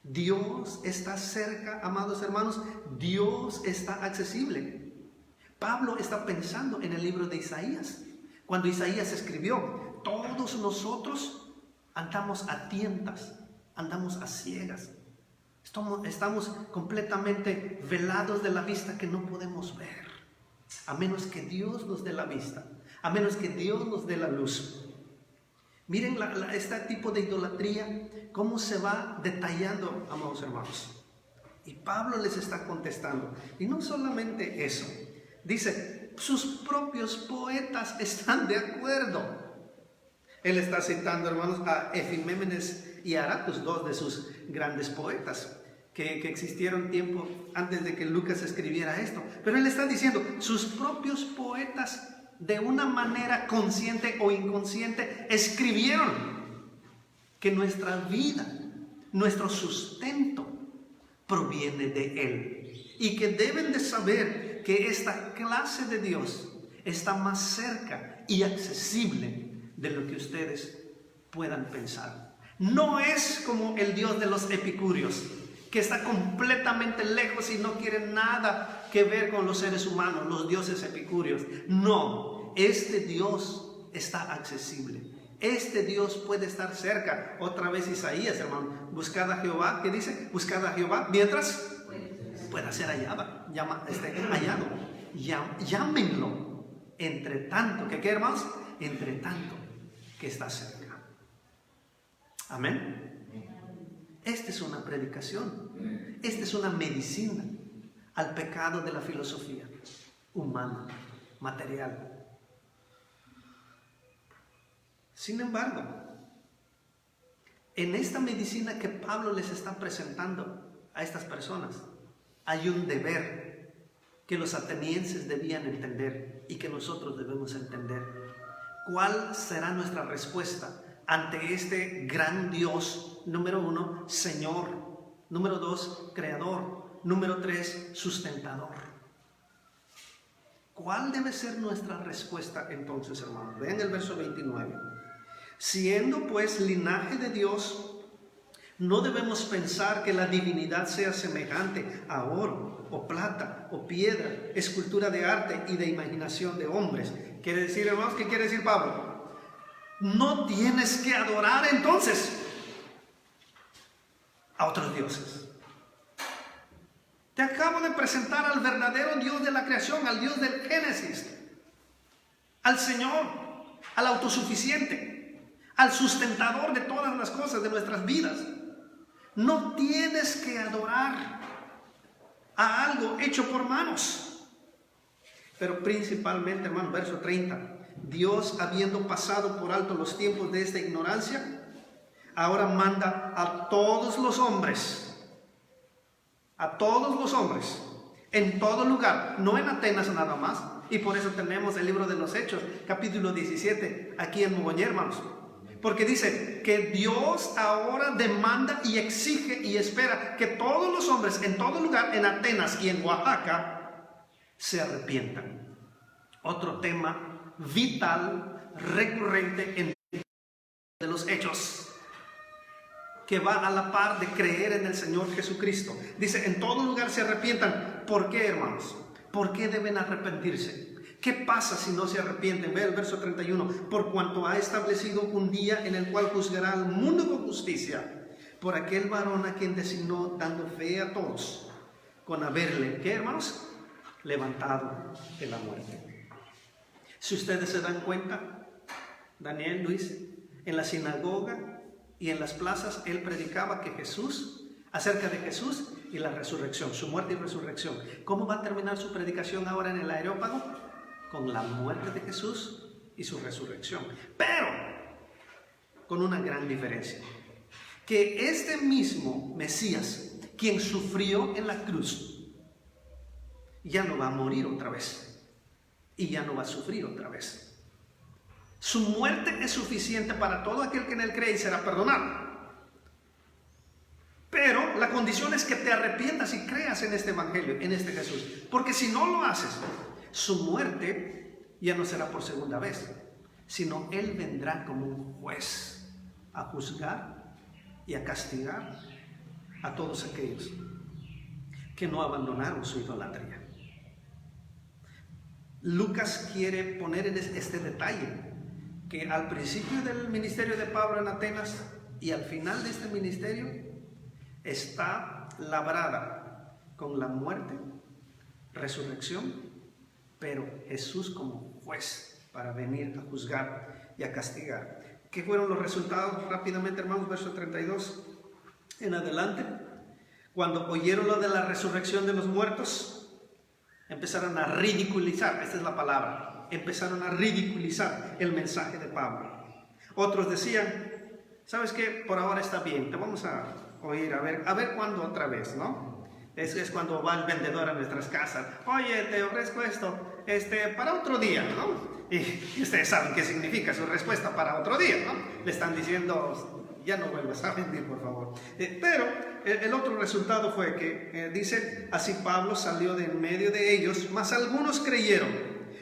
A: Dios está cerca, amados hermanos. Dios está accesible. Pablo está pensando en el libro de Isaías. Cuando Isaías escribió, todos nosotros andamos a tientas, andamos a ciegas. Estamos completamente velados de la vista que no podemos ver. A menos que Dios nos dé la vista, a menos que Dios nos dé la luz. Miren este tipo de idolatría, cómo se va detallando, amados hermanos. Y Pablo les está contestando. Y no solamente eso. Dice, sus propios poetas están de acuerdo. Él está citando, hermanos, a Efimémenes y Aratus, dos de sus grandes poetas que existieron tiempo antes de que Lucas escribiera esto. Pero él está diciendo, sus propios poetas, de una manera consciente o inconsciente, escribieron que nuestra vida, nuestro sustento, proviene de Él. Y que deben de saber que esta clase de Dios está más cerca y accesible de lo que ustedes puedan pensar. No es como el Dios de los epicúreos, que está completamente lejos y no quiere nada que ver con los seres humanos, los dioses epicúreos. No, este Dios está accesible. Este Dios puede estar cerca. Otra vez Isaías, hermano, buscad a Jehová. ¿Qué dice? Buscad a Jehová mientras pueda ser hallado. Llámenlo. Entre tanto, ¿qué hermanos? Entre tanto que está cerca. Amén. Esta es una predicación. Esta es una medicina al pecado de la filosofía humana, material. Sin embargo, en esta medicina que Pablo les está presentando a estas personas, hay un deber que los atenienses debían entender y que nosotros debemos entender. ¿Cuál será nuestra respuesta ante este gran Dios? Número 1, Señor. Número 2, Creador. Número 3, Sustentador. ¿Cuál debe ser nuestra respuesta entonces, hermanos? Vean el verso 29. Siendo pues linaje de Dios, no debemos pensar que la divinidad sea semejante a oro, o plata, o piedra, escultura de arte y de imaginación de hombres. Quiere decir, hermanos, ¿qué quiere decir Pablo? No tienes que adorar entonces a otros dioses. Te acabo de presentar al verdadero Dios de la creación, al Dios del Génesis, al Señor, al autosuficiente, al sustentador de todas las cosas de nuestras vidas. No tienes que adorar a algo hecho por manos. Pero principalmente, hermano, verso 30. Dios, habiendo pasado por alto los tiempos de esta ignorancia, ahora manda a todos los hombres, en todo lugar, no en Atenas nada más. Y por eso tenemos el libro de los Hechos, capítulo 17, aquí en Mogoñé, hermanos. Porque dice que Dios ahora demanda y exige y espera que todos los hombres en todo lugar, en Atenas y en Oaxaca, se arrepientan. Otro tema vital, recurrente en de los Hechos. que va a la par de creer en el Señor Jesucristo. Dice, en todo lugar se arrepientan. ¿Por qué, hermanos? ¿Por qué deben arrepentirse? ¿Qué pasa si no se arrepienten? Ve el verso 31. Por cuanto ha establecido un día en el cual juzgará al mundo con justicia, por aquel varón a quien designó, dando fe a todos, con haberle, ¿qué, hermanos? Levantado de la muerte. Si ustedes se dan cuenta, Daniel, Luis, en la sinagoga y en las plazas, él predicaba que Jesús, acerca de Jesús y la resurrección, su muerte y resurrección. ¿Cómo va a terminar su predicación ahora en el Areópago? Con la muerte de Jesús y su resurrección. Pero con una gran diferencia. Que este mismo Mesías, quien sufrió en la cruz, ya no va a morir otra vez. Y ya no va a sufrir otra vez. Su muerte es suficiente para todo aquel que en él cree y será perdonado. Pero la condición es que te arrepientas y creas en este evangelio, en este Jesús. Porque si no lo haces, su muerte ya no será por segunda vez, sino él vendrá como un juez a juzgar y a castigar a todos aquellos que no abandonaron su idolatría. Lucas quiere poner en este detalle, que al principio del ministerio de Pablo en Atenas y al final de este ministerio está labrada con la muerte, resurrección, pero Jesús como juez para venir a juzgar y a castigar. ¿Qué fueron los resultados? Rápidamente, hermanos, verso 32 en adelante. Cuando oyeron lo de la resurrección de los muertos, empezaron a ridiculizar, esta es la palabra, empezaron a ridiculizar el mensaje de Pablo. Otros decían, ¿sabes qué? Por ahora está bien, te vamos a oír, a ver cuándo otra vez, ¿no? Es cuando va el vendedor a nuestras casas. Oye, te ofrezco esto, para otro día, ¿no? Y ustedes saben qué significa su respuesta para otro día, ¿no? Le están diciendo, ya no vuelvas a vender, por favor. Pero el otro resultado fue que, dice, así Pablo salió de en medio de ellos, mas algunos creyeron,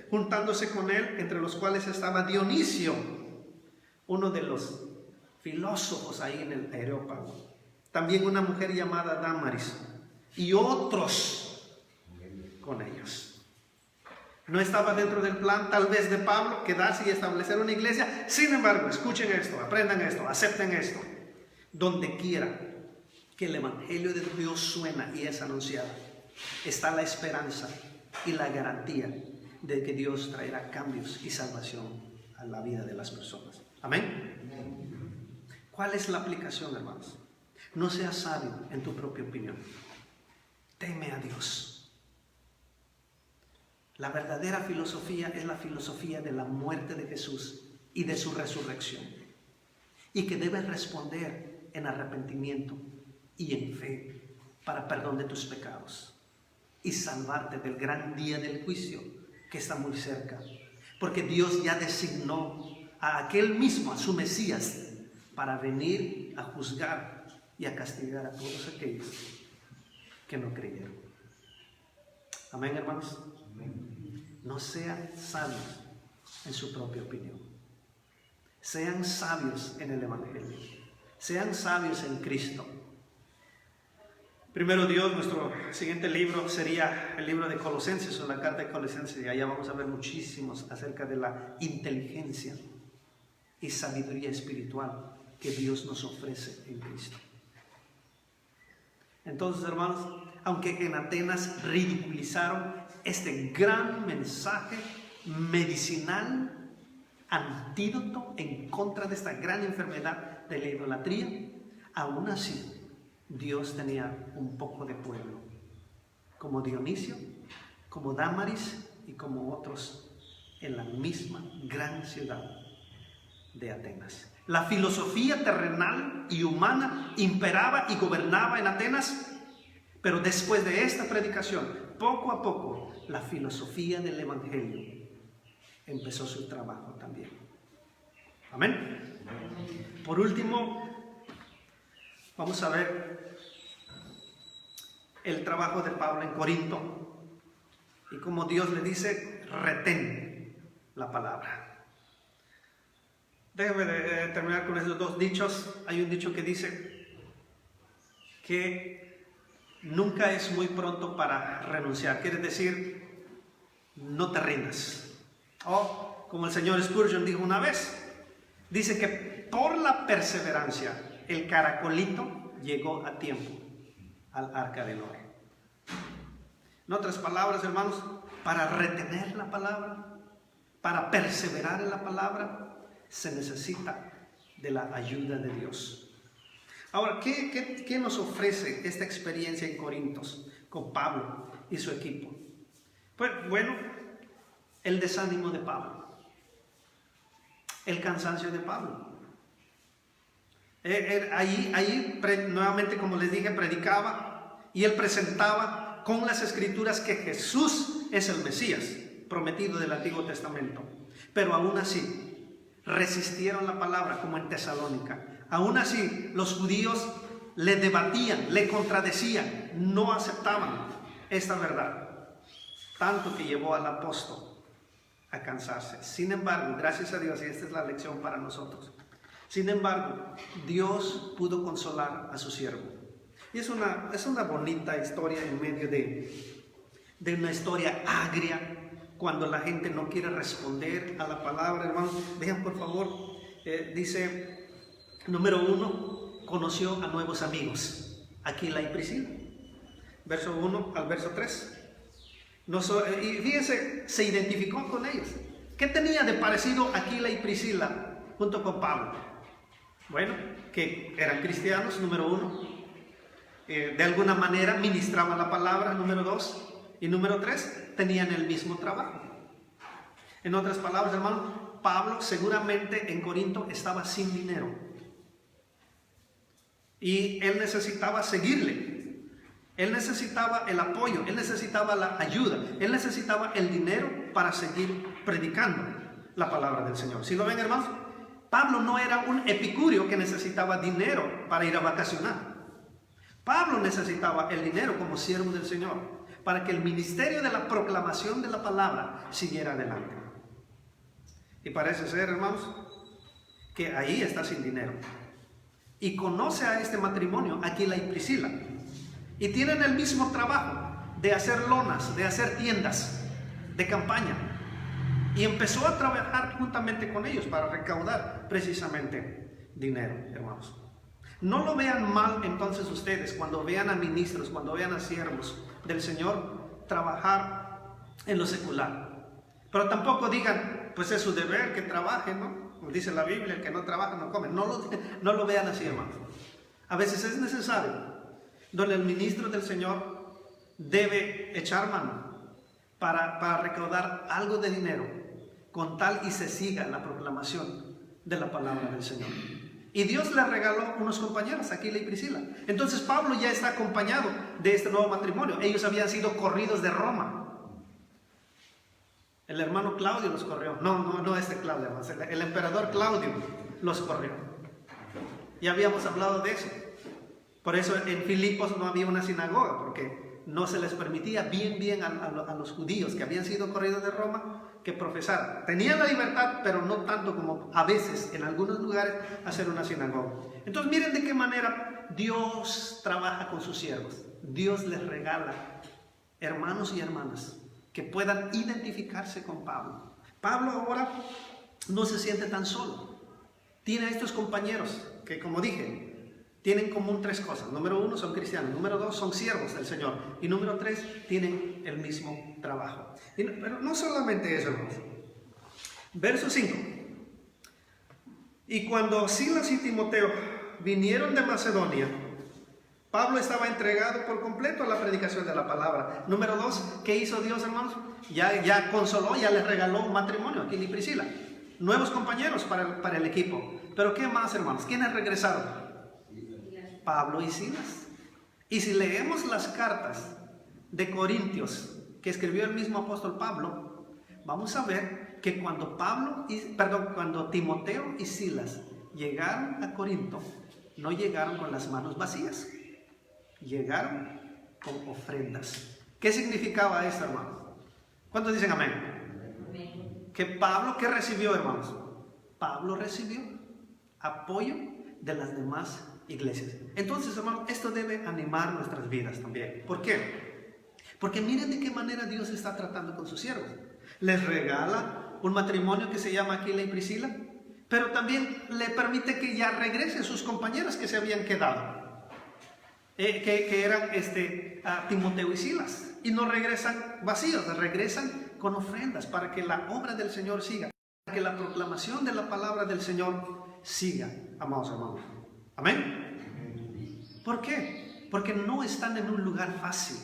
A: juntándose con él, entre los cuales estaba Dionisio, uno de los filósofos ahí en el Areópago. También una mujer llamada Dámaris y otros con ellos. No estaba dentro del plan tal vez de Pablo quedarse y establecer una iglesia. Sin embargo, escuchen esto, aprendan esto, acepten esto. Donde quiera que el evangelio de Dios suena y es anunciado, está la esperanza y la garantía de que Dios traerá cambios y salvación a la vida de las personas. Amén. ¿Cuál es la aplicación, hermanos? No seas sabio en tu propia opinión. Teme a Dios. La verdadera filosofía es la filosofía de la muerte de Jesús y de su resurrección. Y que debes responder en arrepentimiento y en fe para perdón de tus pecados y salvarte del gran día del juicio que está muy cerca. Porque Dios ya designó a aquel mismo, a su Mesías, para venir a juzgar y a castigar a todos aquellos que no creyeron. Amén, hermanos. No sean sabios en su propia opinión. Sean sabios en el evangelio. Sean sabios en Cristo. Primero Dios, nuestro siguiente libro sería el libro de Colosenses o la carta de Colosenses, y allá vamos a ver muchísimos acerca de la inteligencia y sabiduría espiritual que Dios nos ofrece en Cristo. Entonces, hermanos, aunque en Atenas ridiculizaron este gran mensaje medicinal, antídoto en contra de esta gran enfermedad de la idolatría, aún así Dios tenía un poco de pueblo, como Dionisio, como Dámaris y como otros en la misma gran ciudad de Atenas. La filosofía terrenal y humana imperaba y gobernaba en Atenas, pero después de esta predicación, poco a poco, la filosofía del evangelio empezó su trabajo también. Amén. Por último, vamos a ver el trabajo de Pablo en Corinto y cómo Dios le dice, retén la palabra. Déjame terminar con esos dos dichos. Hay un dicho que dice, que nunca es muy pronto para renunciar. Quiere decir, no te rindas. O, como el señor Spurgeon dijo una vez, dice que por la perseverancia, el caracolito llegó a tiempo al arca de Noé. En otras palabras, hermanos, para retener la palabra, para perseverar en la palabra, se necesita de la ayuda de Dios. Ahora, ¿qué nos ofrece esta experiencia en Corintios con Pablo y su equipo? Pues bueno, el desánimo de Pablo, el cansancio de Pablo. Ahí nuevamente, como les dije, predicaba y él presentaba con las escrituras que Jesús es el Mesías prometido del Antiguo Testamento. Pero aún así resistieron la palabra, como en Tesalónica. Aún así los judíos le debatían, le contradecían, no aceptaban esta verdad, tanto que llevó al apóstol a cansarse. Sin embargo, gracias a Dios, y esta es la lección para nosotros, sin embargo, Dios pudo consolar a su siervo. Y es una bonita historia en medio de una historia agria, cuando la gente no quiere responder a la palabra. Hermanos, vean por favor, dice, número 1, conoció a nuevos amigos, Aquila y Priscila. Verso 1 al verso 3. Y fíjense, se identificó con ellos. ¿Qué tenía de parecido Aquila y Priscila junto con Pablo? Bueno, que eran cristianos, número 1. De alguna manera ministraban la palabra, número 2. Y número 3, tenían el mismo trabajo. En otras palabras, hermano, Pablo seguramente en Corinto estaba sin dinero. Y él necesitaba seguirle. Él necesitaba el apoyo, él necesitaba la ayuda, él necesitaba el dinero para seguir predicando la palabra del Señor. ¿Sí lo ven, hermanos? Pablo no era un epicúreo que necesitaba dinero para ir a vacacionar. Pablo necesitaba el dinero como siervo del Señor para que el ministerio de la proclamación de la palabra siguiera adelante. Y parece ser, hermanos, que ahí está sin dinero. Y conoce a este matrimonio, Aquila y Priscila. Y tienen el mismo trabajo de hacer lonas, de hacer tiendas de campaña. Y empezó a trabajar juntamente con ellos para recaudar precisamente dinero, hermanos. No lo vean mal entonces ustedes cuando vean a ministros, cuando vean a siervos del Señor trabajar en lo secular. Pero tampoco digan, pues es su deber que trabajen, ¿no? Como dice la Biblia, el que no trabaja no come. No lo vean así, hermanos. A veces es necesario, donde el ministro del Señor debe echar mano para recaudar algo de dinero, con tal y se siga la proclamación de la palabra del Señor. Y Dios le regaló unos compañeros, Aquila y Priscila. Entonces Pablo ya está acompañado de este nuevo matrimonio. Ellos habían sido corridos de Roma. El hermano Claudio los corrió. No este Claudio, el emperador Claudio los corrió. Ya habíamos hablado de eso. Por eso en Filipos no había una sinagoga, porque no se les permitía bien a los judíos que habían sido corridos de Roma que profesaran. Tenían la libertad, pero no tanto como a veces en algunos lugares hacer una sinagoga. Entonces miren de qué manera Dios trabaja con sus siervos. Dios les regala hermanos y hermanas que puedan identificarse con Pablo. Pablo ahora no se siente tan solo. Tiene a estos compañeros que, como dije, tienen en común 3 cosas. Número 1, son cristianos. Número 2, son siervos del Señor. Y número 3, tienen el mismo trabajo. Pero no solamente eso, hermanos. Verso 5. Y cuando Silas y Timoteo vinieron de Macedonia, Pablo estaba entregado por completo a la predicación de la palabra. Número 2, ¿qué hizo Dios, hermanos? Ya consoló, ya les regaló un matrimonio, Aquila y Priscila. Nuevos compañeros para el equipo. Pero ¿qué más, hermanos? ¿Quiénes regresaron? Pablo y Silas. Y si leemos las cartas de Corintios que escribió el mismo apóstol Pablo, vamos a ver que cuando Timoteo y Silas llegaron a Corinto, no llegaron con las manos vacías, llegaron con ofrendas. ¿Qué significaba esto, hermanos? ¿Cuántos dicen amén? Amén. Que Pablo, ¿qué recibió, hermanos? Pablo recibió apoyo de las demás iglesias. Entonces, hermano, esto debe animar nuestras vidas también. ¿Por qué? Porque miren de qué manera Dios está tratando con sus siervos. Les regala un matrimonio que se llama Aquila y Priscila, pero también le permite que ya regresen sus compañeras que se habían quedado, que eran Timoteo y Silas, y no regresan vacíos, regresan con ofrendas para que la obra del Señor siga, para que la proclamación de la palabra del Señor siga, amados hermanos. Amén. ¿Por qué? Porque no están en un lugar fácil.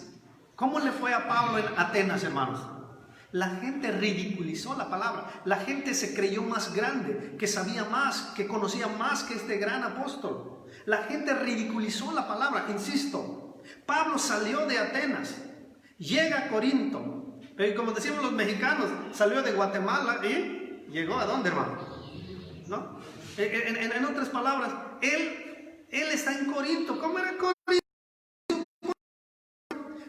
A: ¿Cómo le fue a Pablo en Atenas, hermanos? La gente ridiculizó la palabra. La gente se creyó más grande, que sabía más, que conocía más que este gran apóstol. La gente ridiculizó la palabra, insisto. Pablo salió de Atenas, llega a Corinto. Como decimos los mexicanos, salió de Guatemala y llegó a dónde, hermano, ¿no? En otras palabras, él está en Corinto. ¿Cómo era Corinto?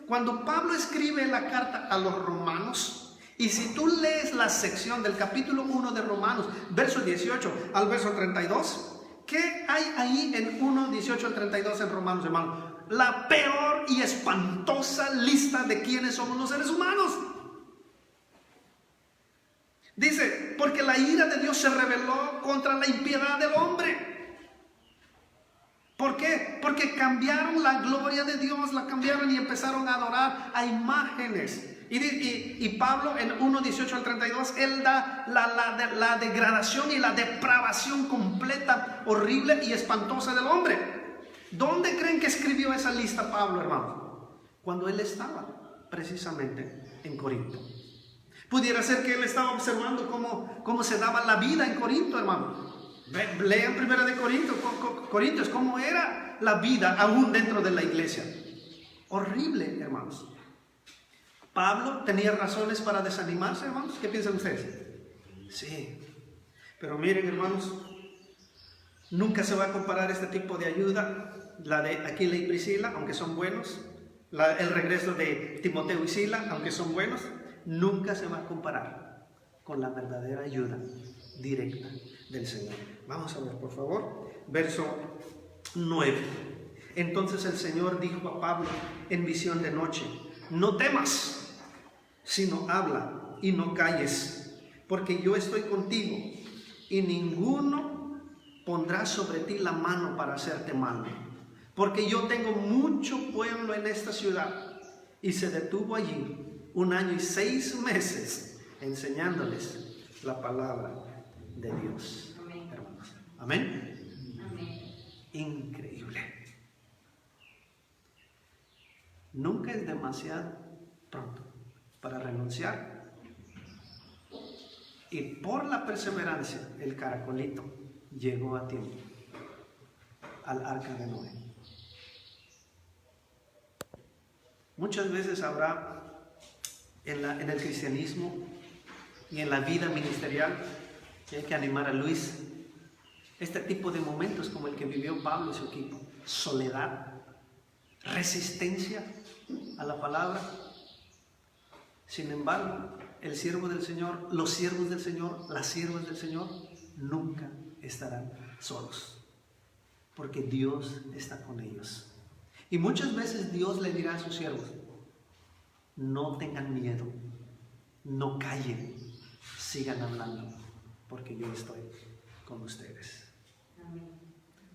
A: Cuando Pablo escribe la carta a los romanos, y si tú lees la sección del capítulo 1 de Romanos, verso 18 al verso 32, ¿qué hay ahí en 1, 18 al 32 en Romanos, hermano? La peor y espantosa lista de quiénes somos los seres humanos. Dice, porque la ira de Dios se rebeló contra la impiedad del hombre. ¿Por qué? Porque cambiaron la gloria de Dios, la cambiaron y empezaron a adorar a imágenes. Y Pablo en 1, 18 al 32, él da la degradación y la depravación completa, horrible y espantosa del hombre. ¿Dónde creen que escribió esa lista Pablo, hermano? Cuando él estaba precisamente en Corinto. Pudiera ser que él estaba observando cómo se daba la vida en Corinto, hermano. Lean primero de Corintios, cómo era la vida aún dentro de la iglesia. Horrible, hermanos. Pablo tenía razones para desanimarse, hermanos. ¿Qué piensan ustedes? Sí. Pero miren, hermanos, nunca se va a comparar este tipo de ayuda, la de Aquila y Priscila, aunque son buenos, el regreso de Timoteo y Sila, aunque son buenos, nunca se va a comparar con la verdadera ayuda directa del Señor. Vamos a ver, por favor, verso 9. Entonces el Señor dijo a Pablo en visión de noche: no temas, sino habla y no calles, porque yo estoy contigo, y ninguno pondrá sobre ti la mano para hacerte mal, porque yo tengo mucho pueblo en esta ciudad. Y se detuvo allí 1 año y 6 meses enseñándoles la palabra de Dios. Amén. Hermanos. Amén. Amén. Increíble. Nunca es demasiado pronto para renunciar. Y por la perseverancia, el caracolito llegó a tiempo al arca de Noé. Muchas veces habrá en el cristianismo y en la vida ministerial, que hay que animar a Luis, este tipo de momentos como el que vivió Pablo y su equipo: soledad, resistencia a la palabra. Sin embargo, el siervo del Señor, los siervos del Señor, las siervas del Señor nunca estarán solos, porque Dios está con ellos. Y muchas veces Dios le dirá a sus siervos: no tengan miedo, no callen, sigan hablando, porque yo estoy con ustedes. Amén.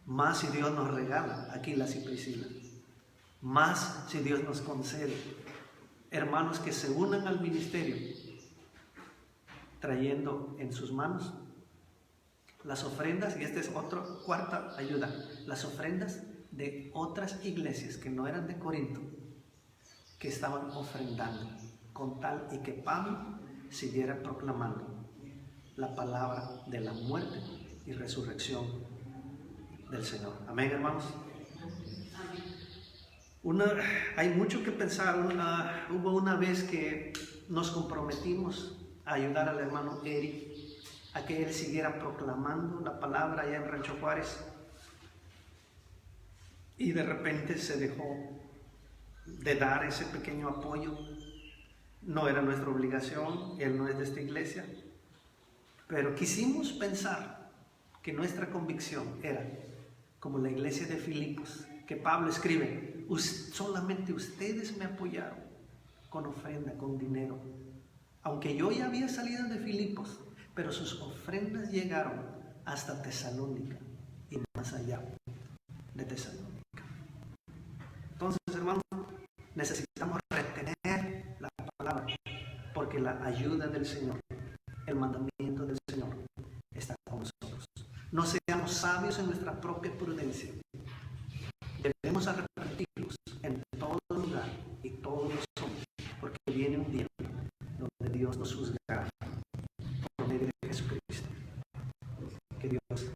A: Más si Dios nos regala Aquila y Priscila, más si Dios nos concede hermanos que se unan al ministerio, trayendo en sus manos las ofrendas. Y esta es otra cuarta ayuda: las ofrendas de otras iglesias que no eran de Corinto, que estaban ofrendando con tal y que Pablo siguiera proclamando la palabra de la muerte y resurrección del Señor. Amén, hermanos. Hay mucho que pensar. Hubo una vez que nos comprometimos a ayudar al hermano Eric a que él siguiera proclamando la palabra allá en Rancho Juárez, y de repente se dejó de dar ese pequeño apoyo. No era nuestra obligación, él no es de esta iglesia, pero quisimos pensar que nuestra convicción era como la iglesia de Filipos, que Pablo escribe, solamente ustedes me apoyaron con ofrenda, con dinero. Aunque yo ya había salido de Filipos, pero sus ofrendas llegaron hasta Tesalónica y más allá de Tesalónica. Entonces, hermanos, necesitamos retener la palabra, porque la ayuda del Señor, el mandamiento del Señor está con nosotros. No seamos sabios en nuestra propia prudencia. Debemos arrepentirnos en todo lugar y todos los hombres, porque viene un día donde Dios nos juzgará por medio de Jesucristo. Que Dios